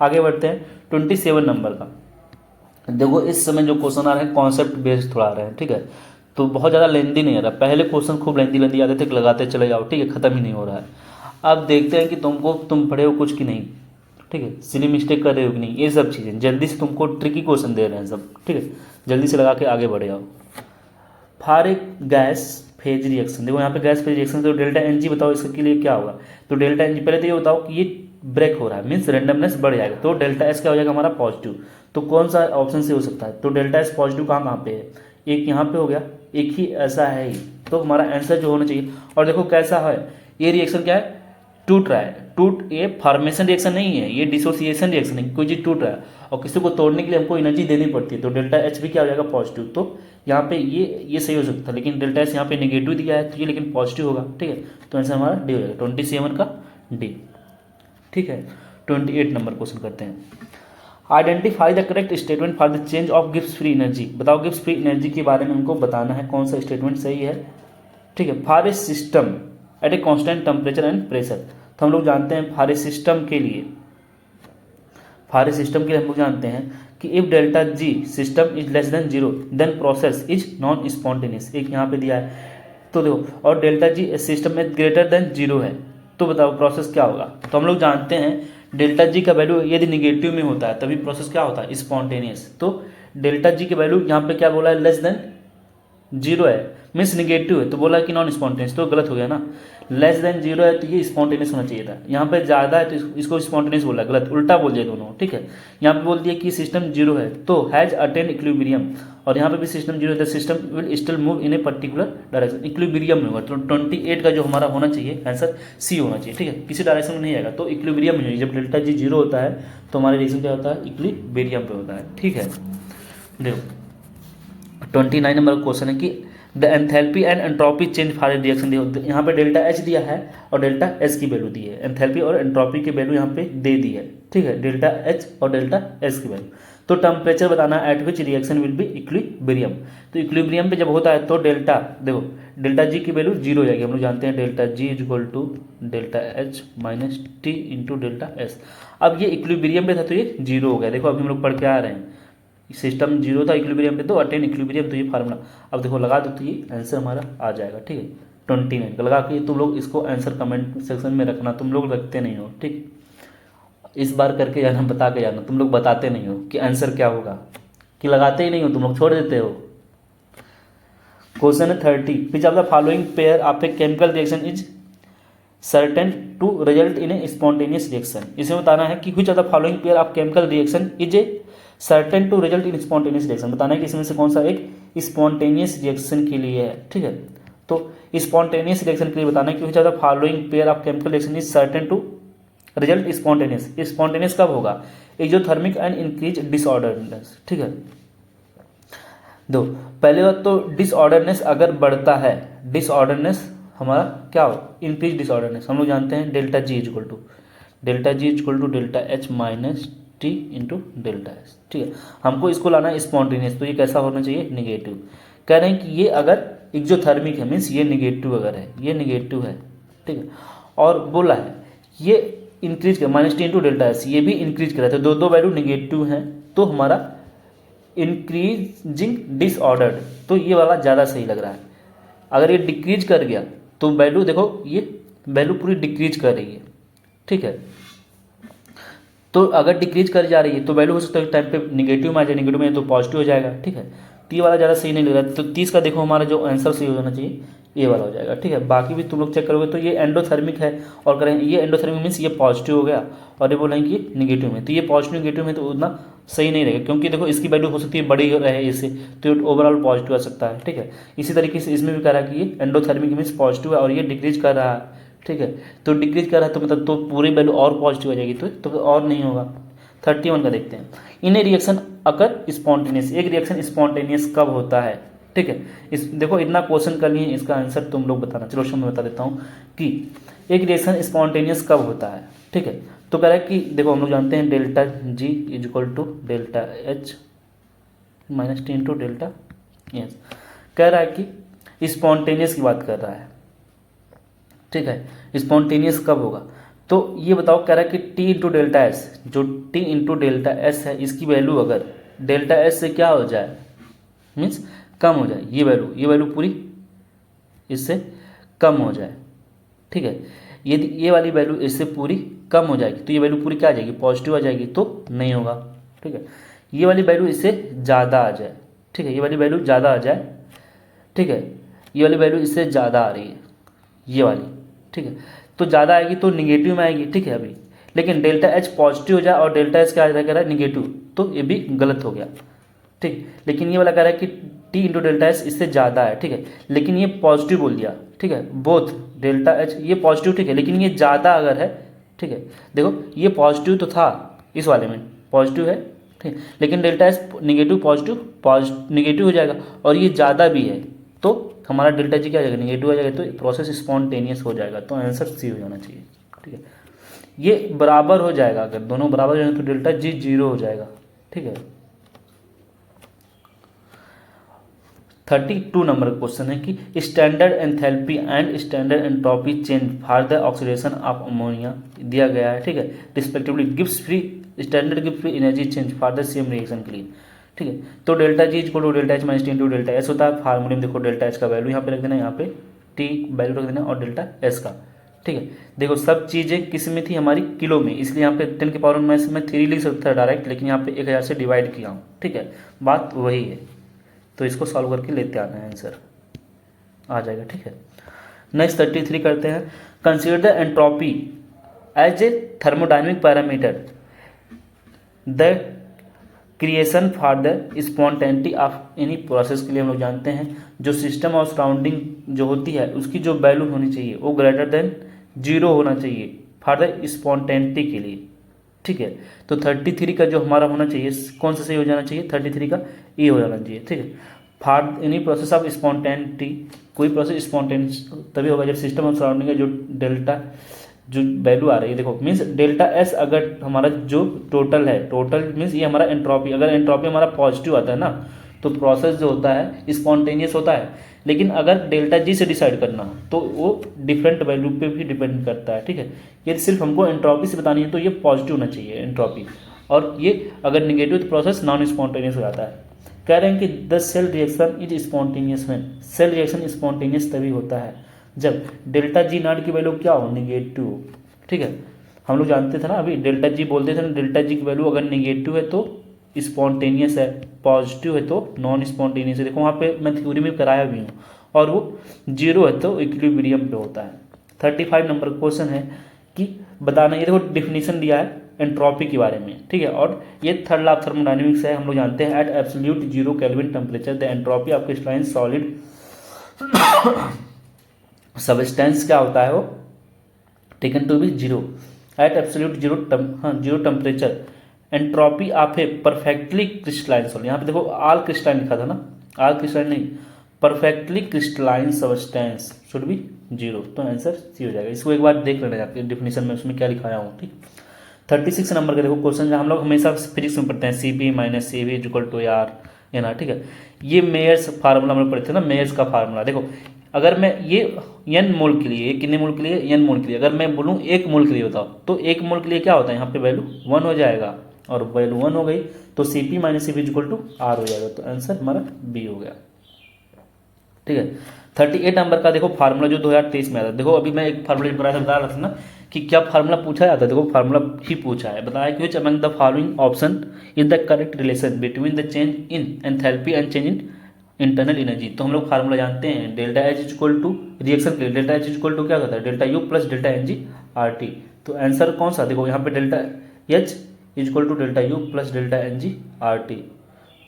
आगे बढ़ते हैं 27 नंबर का। देखो इस समय जो क्वेश्चन आ रहे हैं कॉन्सेप्ट बेस्ड थोड़ा आ रहे हैं, ठीक है, तो बहुत ज़्यादा लेंदी नहीं आ रहा। पहले क्वेश्चन खूब लेंदी आते थे, लगाते चले जाओ, ठीक है, खत्म ही नहीं हो रहा है। अब देखते हैं कि तुम पढ़े हो कुछ कि नहीं, ठीक है, सिली मिस्टेक कर रहे हो कि नहीं, ये सब चीज़ें जल्दी से तुमको ट्रिकी क्वेश्चन दे रहे हैं सब, ठीक है, जल्दी से लगा के आगे बढ़ जाओ। फॉर एक गैस फेज रिएक्शन, देखो यहाँ पे गैस फेज रिएक्शन, तो डेल्टा एन जी बताओ इसके लिए क्या होगा। तो डेल्टा एन जी पहले तो ये बताओ कि ये ब्रेक हो रहा है, मीन्स रेंडमनेस बढ़ जाएगा, तो डेल्टा एस क्या हो जाएगा हमारा पॉजिटिव। तो कौन सा ऑप्शन से हो सकता है, तो डेल्टा एस पॉजिटिव कहाँ कहाँ पे है, एक यहाँ पे हो गया, एक ही ऐसा है ही, तो हमारा आंसर जो होना चाहिए। और देखो कैसा है ये रिएक्शन, क्या है, टूट रहा है, ये फॉर्मेशन रिएक्शन नहीं है, ये डिसोसिएशन रिएक्शन है, कोई चीज़ टूट रहा है और किसी को तोड़ने के लिए हमको एनर्जी देनी पड़ती है, तो डेल्टा एच भी क्या हो जाएगा पॉजिटिव। तो यहाँ पे ये सही हो सकता है, लेकिन डेल्टा एच यहाँ पे नेगेटिव दिया है तो ये लेकिन पॉजिटिव होगा, ठीक है। तो आंसर हमारा डी हो जाएगा, 27 का डी, ठीक है। 28 नंबर क्वेश्चन करते हैं। Identify the correct statement for the change of Gibbs free energy, बताओ गिब्स फ्री एनर्जी के बारे में हमको बताना है, कौन सा स्टेटमेंट सही है, ठीक है। For a system eight a constant temperature and pressure, तो हम लोग जानते हैं फॉर ए सिस्टम के लिए हम लोग जानते हैं कि if delta G system is less than 0 then process is non spontaneous, एक यहाँ पे दिया है, तो देखो, और डेल्टा जी सिस्टम में ग्रेटर देन 0 है, तो बताओ प्रोसेस क्या होगा। तो हम लोग जानते हैं डेल्टा जी का वैल्यू यदि निगेटिव में होता है तभी प्रोसेस क्या होता है, स्पॉन्टेनियस। तो डेल्टा जी की वैल्यू यहाँ पे क्या बोला है, लेस देन 0 है, मीन्स निगेटिव है, तो बोला कि नॉन स्पॉन्टेनियस, तो गलत हो गया ना। लेस देन 0 है तो ये स्पॉन्टेनियस होना चाहिए था, यहाँ पे ज़्यादा है तो इसको स्पॉन्टेनियस बोला, गलत, उल्टा बोल दिया दोनों, ठीक है। यहाँ पे बोल दिया कि सिस्टम 0 है तो हैज़ अटेन इक्विलिब्रियम, और यहाँ पे भी सिस्टम 0 है तो system will still move in a particular direction, equilibrium में होगा। तो 28 का जो हमारा होना चाहिए आंसर सी होना चाहिए, ठीक है, किसी डायरेक्शन में नहीं आएगा, तो इक्विलिब्रियम में, जब डेल्टा जी 0 होता है तो हमारा रिएक्शन क्या होता है, इक्विलिब्रियम पे होता है, ठीक है। देखो 29 नंबर क्वेश्चन है कि the enthalpy and entropy change for a reaction, देखो यहाँ पे डेल्टा एच दिया है और डेल्टा एस की वैल्यू दी है, एंथैल्पी और एंट्रोपी की वैल्यू यहाँ पे दे दी है, ठीक है, डेल्टा एच और डेल्टा एस की वैल्यू। तो टेम्परेचर बताना eight which reaction will B equilibrium, तो इक्विलिब्रियम पे जब होता है तो डेल्टा, देखो डेल्टा जी की वैल्यू 0 हो जाएगी, हम लोग जानते हैं delta G is equal to delta H minus T into delta S. अब ये इक्विलिब्रियम पे था तो ये 0 हो गया, देखो अभी हम लोग पढ़ के आ रहे हैं, सिस्टम 0 था इक्विलिब्रियम पे तो अटेन इक्विलिब्रियम, तो ये फार्मूला अब देखो लगा दो तो ये आंसर हमारा आ जाएगा, ठीक है। 29 का लगा के तुम लोग इसको आंसर कमेंट सेक्शन में रखना, तुम लोग रखते नहीं हो, ठीक। इस बार करके जाना, बता के जाना। तुम लोग बताते नहीं हो कि आंसर क्या होगा, कि लगाते ही नहीं हो, तुम लोग छोड़ देते हो। क्वेश्चन है 30, which of the following pair of a chemical reaction is certain to result in a spontaneous reaction. इसमें बताना है कि which of the following pair of chemical reaction is a certain to result in spontaneous reaction. बताना है कि इसमें से कौन सा एक स्पॉन्टेनियस रिएक्शन के लिए है। ठीक है, तो स्पॉन्टेनियस रिएक्शन के लिए बताना है कि which of the following pair of chemical reaction is certain to result spontaneous. Spontaneous कब होगा? Exothermic and increase disorderness. ठीक है, दो पहले बात तो डिसऑर्डरनेस अगर बढ़ता है, डिसऑर्डरनेस हमारा क्या हो? Increase disorderness. हम लोग जानते हैं delta G equal to delta H minus T into delta S. ठीक है, हमको इसको लाना है स्पॉन्टेनियस, तो ये कैसा होना चाहिए? निगेटिव। कह रहे हैं कि ये अगर एक्सोथर्मिक है, मीन्स ये निगेटिव अगर है, ये निगेटिव है। ठीक है, और बोला है ये इंक्रीज कर minus T into delta S, ये भी इंक्रीज कर रहा था, दो दो वैल्यू निगेटिव हैं, तो हमारा इंक्रीजिंग डिसऑर्डर्ड, तो ये वाला ज़्यादा सही लग रहा है। अगर ये डिक्रीज कर गया तो वैल्यू देखो, ये वैल्यू पूरी डिक्रीज कर रही है। ठीक है, तो अगर डिक्रीज कर जा रही है तो वैल्यू हो सकता है टाइम पे निगेटिव में आ जाए, निगेटिव में तो पॉजिटिव हो जाएगा। ठीक है, तो ये वाला ज़्यादा सही नहीं लग रहा है, तो 30 का देखो हमारा जो आंसर सही हो जाना चाहिए ये वाला हो जाएगा। ठीक है, बाकी भी तुम लोग चेक करोगे तो ये एंडोथर्मिक है, और करें ये एंडोथर्मिक मीन्स ये पॉजिटिव हो गया, और ये बोलेंगे कि निगेटिव में, तो ये पॉजिटिव निगेटिव में तो उतना सही नहीं रहेगा, क्योंकि देखो इसकी वैल्यू हो सकती है बड़ी रहे इससे, तो ओवरऑल पॉजिटिव आ सकता है। ठीक है, इसी तरीके से इसमें भी कह रहा है कि ये एंडोथर्मिक मीन्स पॉजिटिव है और ये डिक्रीज कर रहा है। ठीक है, तो डिक्रीज कर रहा है तो मतलब तो पूरी वैल्यू और पॉजिटिव हो जाएगी, तो और नहीं होगा। 31 का देखते हैं, इन ए रिएक्शन अकर स्पॉन्टेनियस। एक रिएक्शन स्पॉन्टेनियस कब होता है? ठीक है, इस देखो इतना क्वेश्चन कर लिए, इसका आंसर तुम लोग बताना। चलो मैं बता देता हूँ कि एक रिएक्शन स्पॉन्टेनियस कब होता है। ठीक है, तो कह रहा है कि देखो हम लोग जानते हैं delta G is equal to delta H minus T into delta S. कह रहा है कि स्पॉन्टेनियस की बात कर रहा है। ठीक है, स्पॉन्टेनियस कब होगा? तो ये बताओ, कह रहा है कि टी इंटू डेल्टा एस, जो टी इंटू डेल्टा एस है, इसकी वैल्यू अगर डेल्टा एस से क्या हो जाए, मीन्स कम हो जाए, ये वैल्यू पूरी इससे कम हो जाए। ठीक है, यदि ये वाली वैल्यू इससे पूरी कम हो जाएगी तो ये वैल्यू पूरी क्या आ जाएगी? पॉजिटिव आ जाएगी, तो नहीं होगा। ठीक है, ये वाली वैल्यू इससे ज़्यादा आ जाए। ठीक है, ये वाली वैल्यू ज़्यादा आ जाए। ठीक है, ये वाली वैल्यू इससे ज़्यादा आ रही है, ये वाली। ठीक है, तो ज़्यादा आएगी तो निगेटिव में आएगी। ठीक है, अभी लेकिन डेल्टा एच पॉजिटिव हो जाए और डेल्टा एच क्या कह रहा है? निगेटिव, तो ये भी गलत हो गया। ठीक, लेकिन ये वाला कह रहा है कि टी इंटू डेल्टा एच इससे ज़्यादा है। ठीक है, लेकिन ये पॉजिटिव बोल दिया। ठीक है, बोथ डेल्टा एच ये पॉजिटिव, ठीक है, लेकिन ये ज़्यादा अगर है, ठीक है, देखो ये पॉजिटिव तो था, इस वाले में पॉजिटिव है, ठीक, लेकिन delta H negative positive negative हो जाएगा, और ये ज़्यादा भी है, तो हमारा डेल्टा जी क्या आ जाएगा? निगेटिव आ जाएगा, तो प्रोसेस स्पॉन्टेनियस हो जाएगा, तो आंसर सी हो जाना चाहिए। ठीक है, ये बराबर हो जाएगा, अगर दोनों बराबर हो जाएंगे तो डेल्टा जी 0 हो जाएगा। ठीक है, 32 नंबर क्वेश्चन है कि standard enthalpy and standard entropy change for the oxidation of ammonia दिया गया है। ठीक है, respectively gives free standard give free energy change for the same reaction के लिए। ठीक है, तो delta G equal to delta H minus T into delta S होता है। फार्मूले में देखो डेल्टा एच का वैल्यू यहाँ पे रख देना, यहाँ पे टी वैल्यू रख देना, और डेल्टा एस का। ठीक है, देखो सब चीज़ें किस में थी? हमारी किलो में, इसलिए यहाँ पे 10 के पावर में मैं 3 लिख सकता था डायरेक्ट, लेकिन यहाँ पे 1000 से डिवाइड किया हूँ। ठीक है, बात वही है, तो इसको सॉल्व करके लेते आना है, आंसर आ जाएगा। ठीक है, नेक्स्ट 33 करते हैं। Consider the entropy as a thermodynamic parameter the creation for the spontaneity of any process के लिए हम लोग जानते हैं जो सिस्टम और सराउंडिंग जो होती है उसकी जो वैल्यू होनी चाहिए वो ग्रेटर देन 0 होना चाहिए फॉर द स्पॉन्टेनिटी के लिए। ठीक है, तो 33 का जो हमारा होना चाहिए कौन सा सही हो जाना चाहिए? 33 का ए हो जाना चाहिए। ठीक है, for any process of spontaneity, कोई प्रोसेस स्पॉन्टेनियस तभी होगा जब सिस्टम और सराउंडिंग का जो डेल्टा जो वैल्यू आ रही है, देखो मीन्स डेल्टा एस अगर हमारा जो टोटल है, टोटल मीन्स ये हमारा एंट्रोपी, अगर एंट्रोपी हमारा पॉजिटिव आता है ना तो प्रोसेस जो होता है स्पॉन्टेनियस होता है, लेकिन अगर डेल्टा जी से डिसाइड करना हो तो वो डिफरेंट वैल्यू पे भी डिपेंड करता है। ठीक है, ये सिर्फ हमको एंट्रोपी से बतानी है तो ये पॉजिटिव होना चाहिए एंट्रोपी, और ये अगर निगेटिव तो प्रोसेस नॉन स्पॉन्टेनियस हो जाता है। कह रहे हैं कि the cell reaction is spontaneous में, सेल रिएक्शन स्पॉन्टेनियस तभी होता है जब डेल्टा जी नॉट की वैल्यू क्या हो? निगेटिव। ठीक है, हम लोग जानते थे ना अभी, डेल्टा जी बोलते थे ना, डेल्टा जी की वैल्यू अगर निगेटिव है तो स्पॉन्टेनियस है, पॉजिटिव है तो नॉन स्पॉन्टेनियस है। देखो वहाँ पे मैं थ्योरी में कराया भी हूँ, और वो जीरो है तो इक्विलिब्रियम पे होता है। 35 नंबर क्वेश्चन है कि बताना, ये देखो डिफिनीशन दिया है एंट्रोपी के बारे में, ठीक है। और ये थर्ड लॉ ऑफ थर्मोडायनेमिक्स है, हम लोग जानते हैं at absolute zero kelvin temperature the entropy of crystalline solid substance क्या होता है वो, taken to be zero at absolute zero temperature entropy of a perfectly crystalline solid. यहाँ पे देखो आल क्रिस्टलाइन लिखा था ना, आल क्रिस्टलाइन नहीं, perfectly crystalline substance should be zero, तो आंसर सी हो जाएगा। इसको एक बार देख लेना जाके डिफिनीशन में उसमें क्या लिखाया हूँ, ठीक। 36 नंबर का देखो क्वेश्चन, जहाँ हम लोग हमेशा फिजिक्स में पढ़ते हैं C P minus C V equal to R N R, ठीक है। ये मेयर्स फार्मूला हम लोग पढ़ते थे ना, मेयर्स का फार्मूला। देखो अगर मैं ये एन मोल के लिए, कितने मोल के लिए, एन मोल के लिए, अगर मैं बोलूँ एक मोल के लिए बताओ, तो एक मोल के लिए क्या होता है, यहाँ पे वैल्यू 1 हो जाएगा, और वैल्यू 1 हो गई तो C P minus C V equal to R हो जाएगा, तो आंसर हमारा बी हो गया, ठीक है। 38 नंबर का देखो फार्मूला जो 2023 में आया था। देखो अभी मैं एक फार्मूला बता रहा था ना कि क्या फार्मूला पूछा जाता है, देखो फार्मूला ही पूछा है, बताया कि which among the following option is the correct relation between the change in enthalpy and change in internal energy. तो हम लोग फार्मूला जानते हैं, delta H is equal to, reaction के लिए delta H is equal to क्या होता है, delta U plus delta N G R T. तो आंसर कौन सा, देखो यहाँ पे delta H is equal to delta U plus delta N G R T.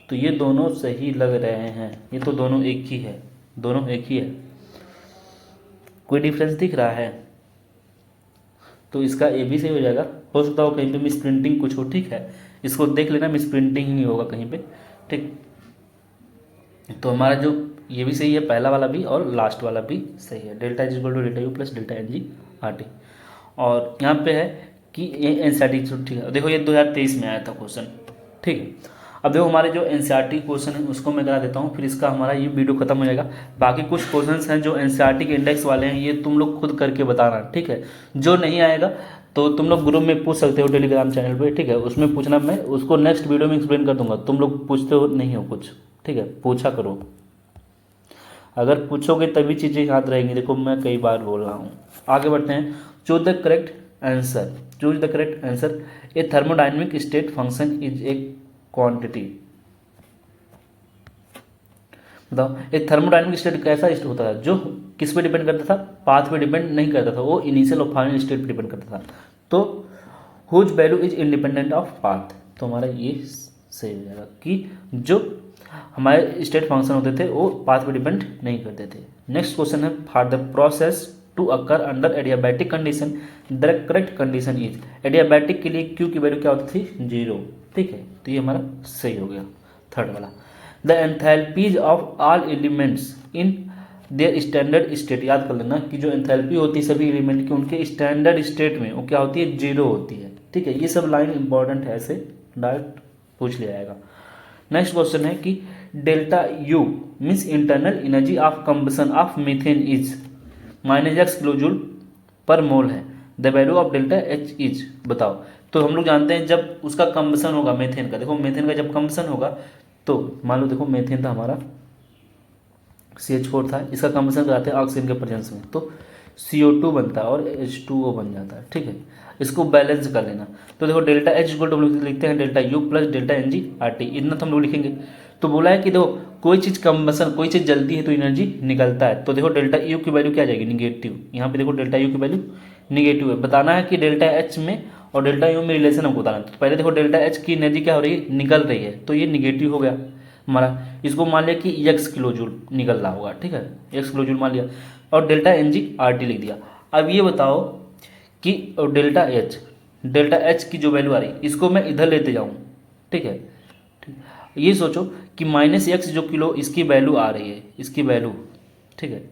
तो ये दोनों सही लग रहे हैं, ये तो दोनों एक ही है, दोनों एक ही है, कोई डिफरेंस दिख रहा है, तो इसका ए भी सही हो जाएगा। हो सकता हो कहीं पे मिस प्रिंटिंग कुछ हो, ठीक है, इसको देख लेना, मिस प्रिंटिंग ही होगा कहीं पे, ठीक। तो हमारा जो ये भी सही है, पहला वाला भी और लास्ट वाला भी सही है, delta is equal to delta U plus delta N G R T. और यहाँ पे है कि एन सी आर टी, ठीक है। देखो ये 2023 में आया था क्वेश्चन, ठीक है। अब देखो हमारे जो NCERT question है उसको मैं करा देता हूँ, फिर इसका हमारा ये वीडियो खत्म हो जाएगा। बाकी कुछ क्वेश्चन हैं जो एन सी आर टी के इंडेक्स वाले हैं, ये तुम लोग खुद करके बताना, ठीक है। जो नहीं आएगा तो तुम लोग ग्रुप में पूछ सकते हो टेलीग्राम चैनल पे, ठीक है, उसमें पूछना, मैं उसको नेक्स्ट वीडियो में एक्सप्लेन कर दूंगा। तुम लोग पूछते हो नहीं हो कुछ, ठीक है, पूछा करो, अगर पूछोगे तभी चीज़ें याद रहेंगी। देखो मैं कई बार बोल रहा हूँ। आगे बढ़ते हैं, choose the correct answer, choose the correct answer. A thermodynamic state function is a quantity. बताओ एक थर्मोडाइनमिक स्टेट कैसा स्टेट होता है, जो किस पे डिपेंड करता था, पाथ पे डिपेंड नहीं करता था, वो इनिशियल और फाइनल स्टेट पे डिपेंड करता था। तो whose value is independent of path, तो हमारा ये सही हो जाएगा कि जो हमारे स्टेट फंक्शन होते थे वो पाथ पे डिपेंड नहीं करते थे। नेक्स्ट क्वेश्चन है, for the process to occur under adiabatic condition the correct condition is. Adiabatic के लिए क्यू की वैल्यू क्या होती थी, जीरो, ठीक है, तो ये हमारा सही हो गया थर्ड वाला। The enthalpies of all elements in their standard state, याद कर लेना कि जो एंथैल्पी होती है सभी एलिमेंट की, उनके स्टैंडर्ड स्टेट में वो क्या होती है, जीरो होती है, ठीक है। ये सब लाइन इंपॉर्टेंट है, ऐसे डायरेक्ट पूछ लिया जाएगा। नेक्स्ट क्वेश्चन है कि delta U means internal energy of combustion of methane is -x kilo joule per mole है, the value of delta H is, बताओ। तो हम लोग जानते हैं जब उसका कंबसन होगा मेथेन का, देखो मेथेन का जब कंबसन होगा तो मान लो देखो मेथेन था हमारा, CH4 था, इसका कंबसन कराते हैं ऑक्सीजन के प्रेजेंस में, तो CO2 बनता है और H2O बन जाता है, ठीक है। इसको बैलेंस कर लेना, तो देखो डेल्टा एच इक्वल टू हम लोग लिखते हैं delta U plus delta N G R T, इतना तो हम लोग लिखेंगे। तो बोला है कि देखो कोई चीज़ कंबसन, कोई चीज़ जलती है तो एनर्जी निकलता है, तो देखो डेल्टा यू की वैल्यू क्या आ जाएगी, निगेटिव। यहाँ पे देखो डेल्टा यू की वैल्यू निगेटिव है, बताना है कि डेल्टा एच में और डेल्टा यू में रिलेशन हमको बताना है। तो पहले देखो डेल्टा एच की एनर्जी क्या हो रही है, निकल रही है, तो ये निगेटिव हो गया हमारा। इसको मान लिया कि x किलो जूल निकल रहा होगा, ठीक है, x किलो जूल मान लिया, और delta N G R T लिख दिया। अब ये बताओ कि डेल्टा एच की जो वैल्यू आ रही है इसको मैं इधर लेते जाऊँ, ठीक है, ये सोचो कि -x जो किलो इसकी वैल्यू आ रही है, इसकी वैल्यू, ठीक है,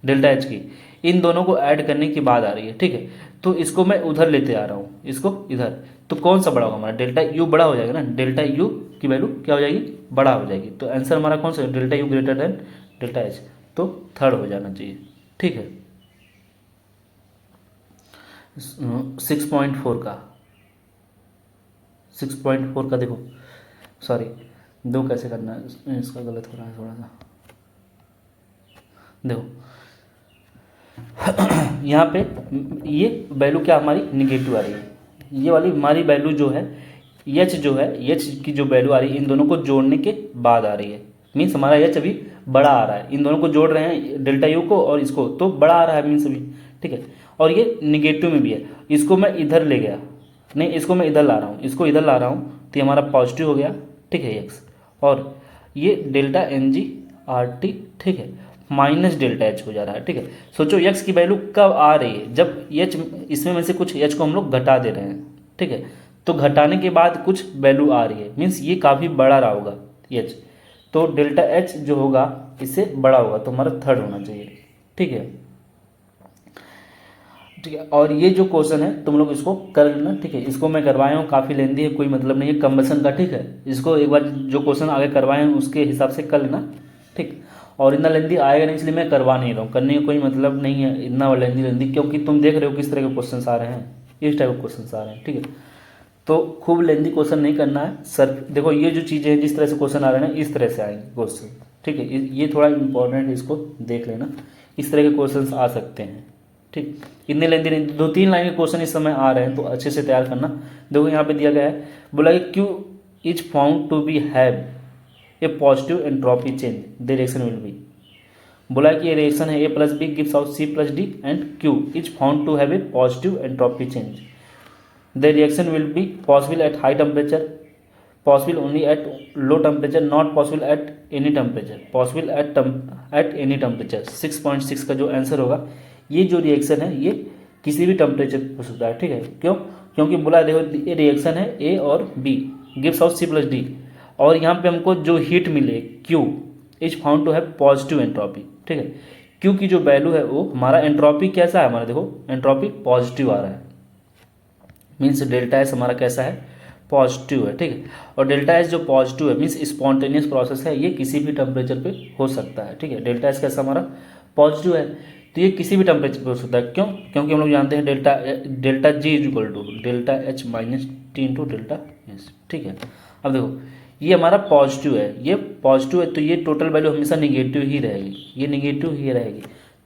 डेल्टा एच की, इन दोनों को ऐड करने के बाद आ रही है, ठीक है। तो इसको मैं उधर लेते आ रहा हूँ, इसको इधर, तो कौन सा बड़ा होगा हमारा, डेल्टा यू बड़ा हो जाएगा ना, डेल्टा यू की वैल्यू क्या हो जाएगी, बड़ा हो जाएगी। तो आंसर हमारा कौन सा है, delta you greater than delta H, तो थर्ड हो जाना चाहिए, ठीक है। 6.4 का 6.4 का देखो, सॉरी दो कैसे करना है, इसका गलत हो रहा है थोड़ा सा, देखो यहाँ पे ये वैल्यू क्या हमारी निगेटिव आ रही है, ये वाली हमारी वैल्यू जो है एच जो है, एच की जो वैल्यू आ रही है इन दोनों को जोड़ने के बाद आ रही है। मीन्स हमारा एच अभी बड़ा आ रहा है, इन दोनों को जोड़ रहे हैं डेल्टा यू को और इसको, तो बड़ा आ रहा है मीन्स अभी, ठीक है। और ये निगेटिव में भी है, इसको मैं इधर ले गया, नहीं इसको मैं इधर ला रहा हूँ, इसको इधर ला रहा हूँ, तो ये हमारा पॉजिटिव हो गया, ठीक है एक्स। और ये delta N G R T, ठीक है, माइनस डेल्टा एच हो जा रहा है, ठीक है। सोचो एक्स की वैल्यू कब आ रही है, जब एच इसमें में से कुछ एच को हम लोग घटा दे रहे हैं, ठीक है। तो घटाने के बाद कुछ वैल्यू आ रही है, मीन्स ये काफ़ी बड़ा रहा होगा एच, तो डेल्टा एच जो होगा इससे बड़ा होगा, तो हमारा थर्ड होना चाहिए, ठीक है, ठीक है। और ये जो क्वेश्चन है तुम लोग इसको कर लेना, ठीक है। इसको मैं करवाया हूँ, काफ़ी लेंदी है, कोई मतलब नहीं है कंबसन का, ठीक है। इसको एक बार जो क्वेश्चन आगे करवाए हैं उसके हिसाब से कर लेना, ठीक। और इतना लेंदी आएगा नहीं, इसलिए मैं करवा नहीं रहा हूँ, करने का कोई मतलब नहीं है इतना लेंदी, क्योंकि तुम देख रहे हो किस तरह के क्वेश्चन आ रहे हैं, इस टाइप के क्वेश्चन आ रहे हैं, ठीक है। तो खूब लेंदी क्वेश्चन नहीं करना है सर। देखो ये जो चीज़ें हैं जिस तरह से क्वेश्चन आ रहे हैं इस तरह से आएंगे क्वेश्चन, ठीक है। ये थोड़ा इंपॉर्टेंट है, इसको देख लेना, इस तरह के क्वेश्चन आ सकते हैं, ठीक। इतने लेंदी नहीं, 2-3 लाइन के क्वेश्चन इस समय आ रहे हैं, तो अच्छे से तैयार करना। देखो यहाँ पे दिया गया है, बोला कि Q is found to be have a positive entropy change, the reaction will be. बोला कि ये रिएक्शन है A plus B gives out C plus D and Q is found to have a positive entropy change. The reaction will be possible at high temperature, possible only at low temperature, not possible at any temperature, possible at any temperature। 6.6 का जो answer होगा, ये जो reaction है ये किसी भी temperature पर हो सकता है, ठीक है। क्यों? क्योंकि बोला देखो ये रिएक्शन है ए और B gives out C plus D, और यहाँ पे हमको जो हीट मिले Q is found to have positive entropy, ठीक है। क्यू की जो वैल्यू है वो हमारा एंट्रोपी कैसा है, हमारा देखो एंट्रोपी पॉजिटिव आ रहा है, मीन्स डेल्टा एस हमारा कैसा है, पॉजिटिव है, ठीक है। और डेल्टा एस जो पॉजिटिव है मीन्स स्पॉन्टेनियस प्रोसेस है, ये किसी भी टेम्परेचर पे हो सकता है, ठीक है। डेल्टा एस कैसा हमारा पॉजिटिव है, तो ये किसी भी टेम्परेचर पे हो सकता है। क्यों? क्योंकि हम लोग जानते हैं delta G is equal to delta H minus T into delta S, ठीक है। अब देखो ये हमारा पॉजिटिव है, ये पॉजिटिव है, तो ये टोटल वैल्यू हमेशा निगेटिव ही रहेगी, ये निगेटिव ही रहेगी,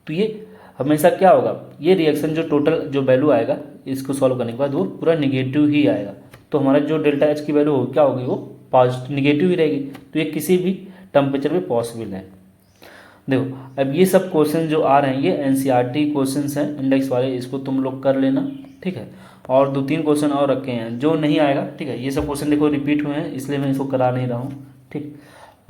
तो ये हमेशा क्या होगा, ये रिएक्शन जो टोटल जो वैल्यू आएगा इसको सॉल्व करने के बाद वो पूरा निगेटिव ही आएगा, तो हमारा जो डेल्टा एच की वैल्यू क्या होगी वो पॉजिटिव निगेटिव ही रहेगी, तो ये किसी भी टेम्परेचर पे पॉसिबल है। देखो अब ये सब क्वेश्चन जो आ रहे हैं ये एनसीईआरटी क्वेश्चंस हैं इंडेक्स वाले, इसको तुम लोग कर लेना, ठीक है। और 2-3 क्वेश्चन और रखे हैं जो नहीं आएगा, ठीक है। ये सब क्वेश्चन देखो रिपीट हुए हैं इसलिए मैं इसको करा नहीं रहा हूँ, ठीक।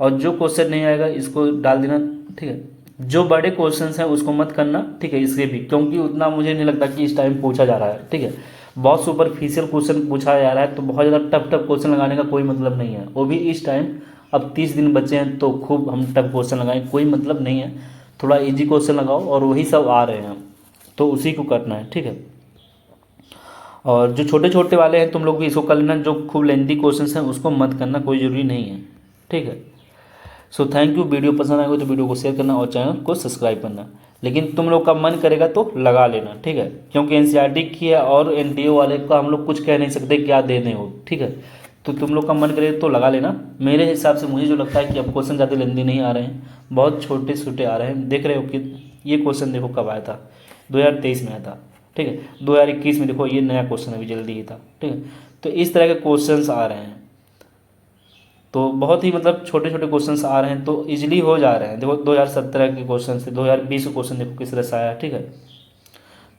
और जो क्वेश्चन नहीं आएगा इसको डाल देना, ठीक है। जो बड़े क्वेश्चंस हैं उसको मत करना, ठीक है, इसके भी, क्योंकि उतना मुझे नहीं लगता कि इस टाइम पूछा जा रहा है, ठीक है। बहुत सुपरफिशियल क्वेश्चन पूछा जा रहा है, तो बहुत ज़्यादा टफ टफ क्वेश्चन लगाने का कोई मतलब नहीं है, वो भी इस टाइम। अब 30 दिन बचे हैं तो खूब हम टफ क्वेश्चन लगाएं, कोई मतलब नहीं है, थोड़ा इजी क्वेश्चन लगाओ, और वही सब आ रहे हैं तो उसी को करना है, ठीक है। और जो छोटे छोटे वाले हैं तुम लोग भी इसको कर लेना, जो खूब लेंदी क्वेश्चन हैं उसको मत करना, कोई ज़रूरी नहीं है, ठीक है। So thank you. वीडियो पसंद आएगा तो वीडियो को शेयर करना और चैनल को सब्सक्राइब करना, लेकिन तुम लोग का मन करेगा तो लगा लेना, ठीक है। क्योंकि एनसीईआरटी की है और एनटीए वाले का हम लोग कुछ कह नहीं सकते क्या दे दें वो, ठीक है। तो तुम लोग का मन करेगा तो लगा लेना। मेरे हिसाब से मुझे जो लगता है कि अब क्वेश्चन ज़्यादा लेंदी नहीं आ रहे हैं, बहुत छोटे छोटे आ रहे हैं। देख रहे हो कि ये क्वेश्चन देखो कब आया था, 2023 में आया था, ठीक है। 2021 में देखो ये नया क्वेश्चन अभी जल्दी ही था, ठीक है। तो इस तरह के क्वेश्चन आ रहे हैं, तो बहुत ही मतलब छोटे छोटे क्वेश्चंस आ रहे हैं, तो इजीली हो जा रहे हैं। देखो 2017 के क्वेश्चन से 2020 के क्वेश्चन देखो किस तरह से आया, ठीक है।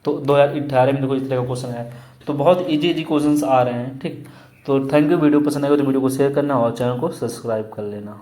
तो 2018 में देखो इस तरह का क्वेश्चन आया, तो बहुत इजी क्वेश्चंस आ रहे हैं, ठीक। तो थैंक यू। वीडियो पसंद आएगा तो वीडियो को शेयर करना और चैनल को सब्सक्राइब कर लेना।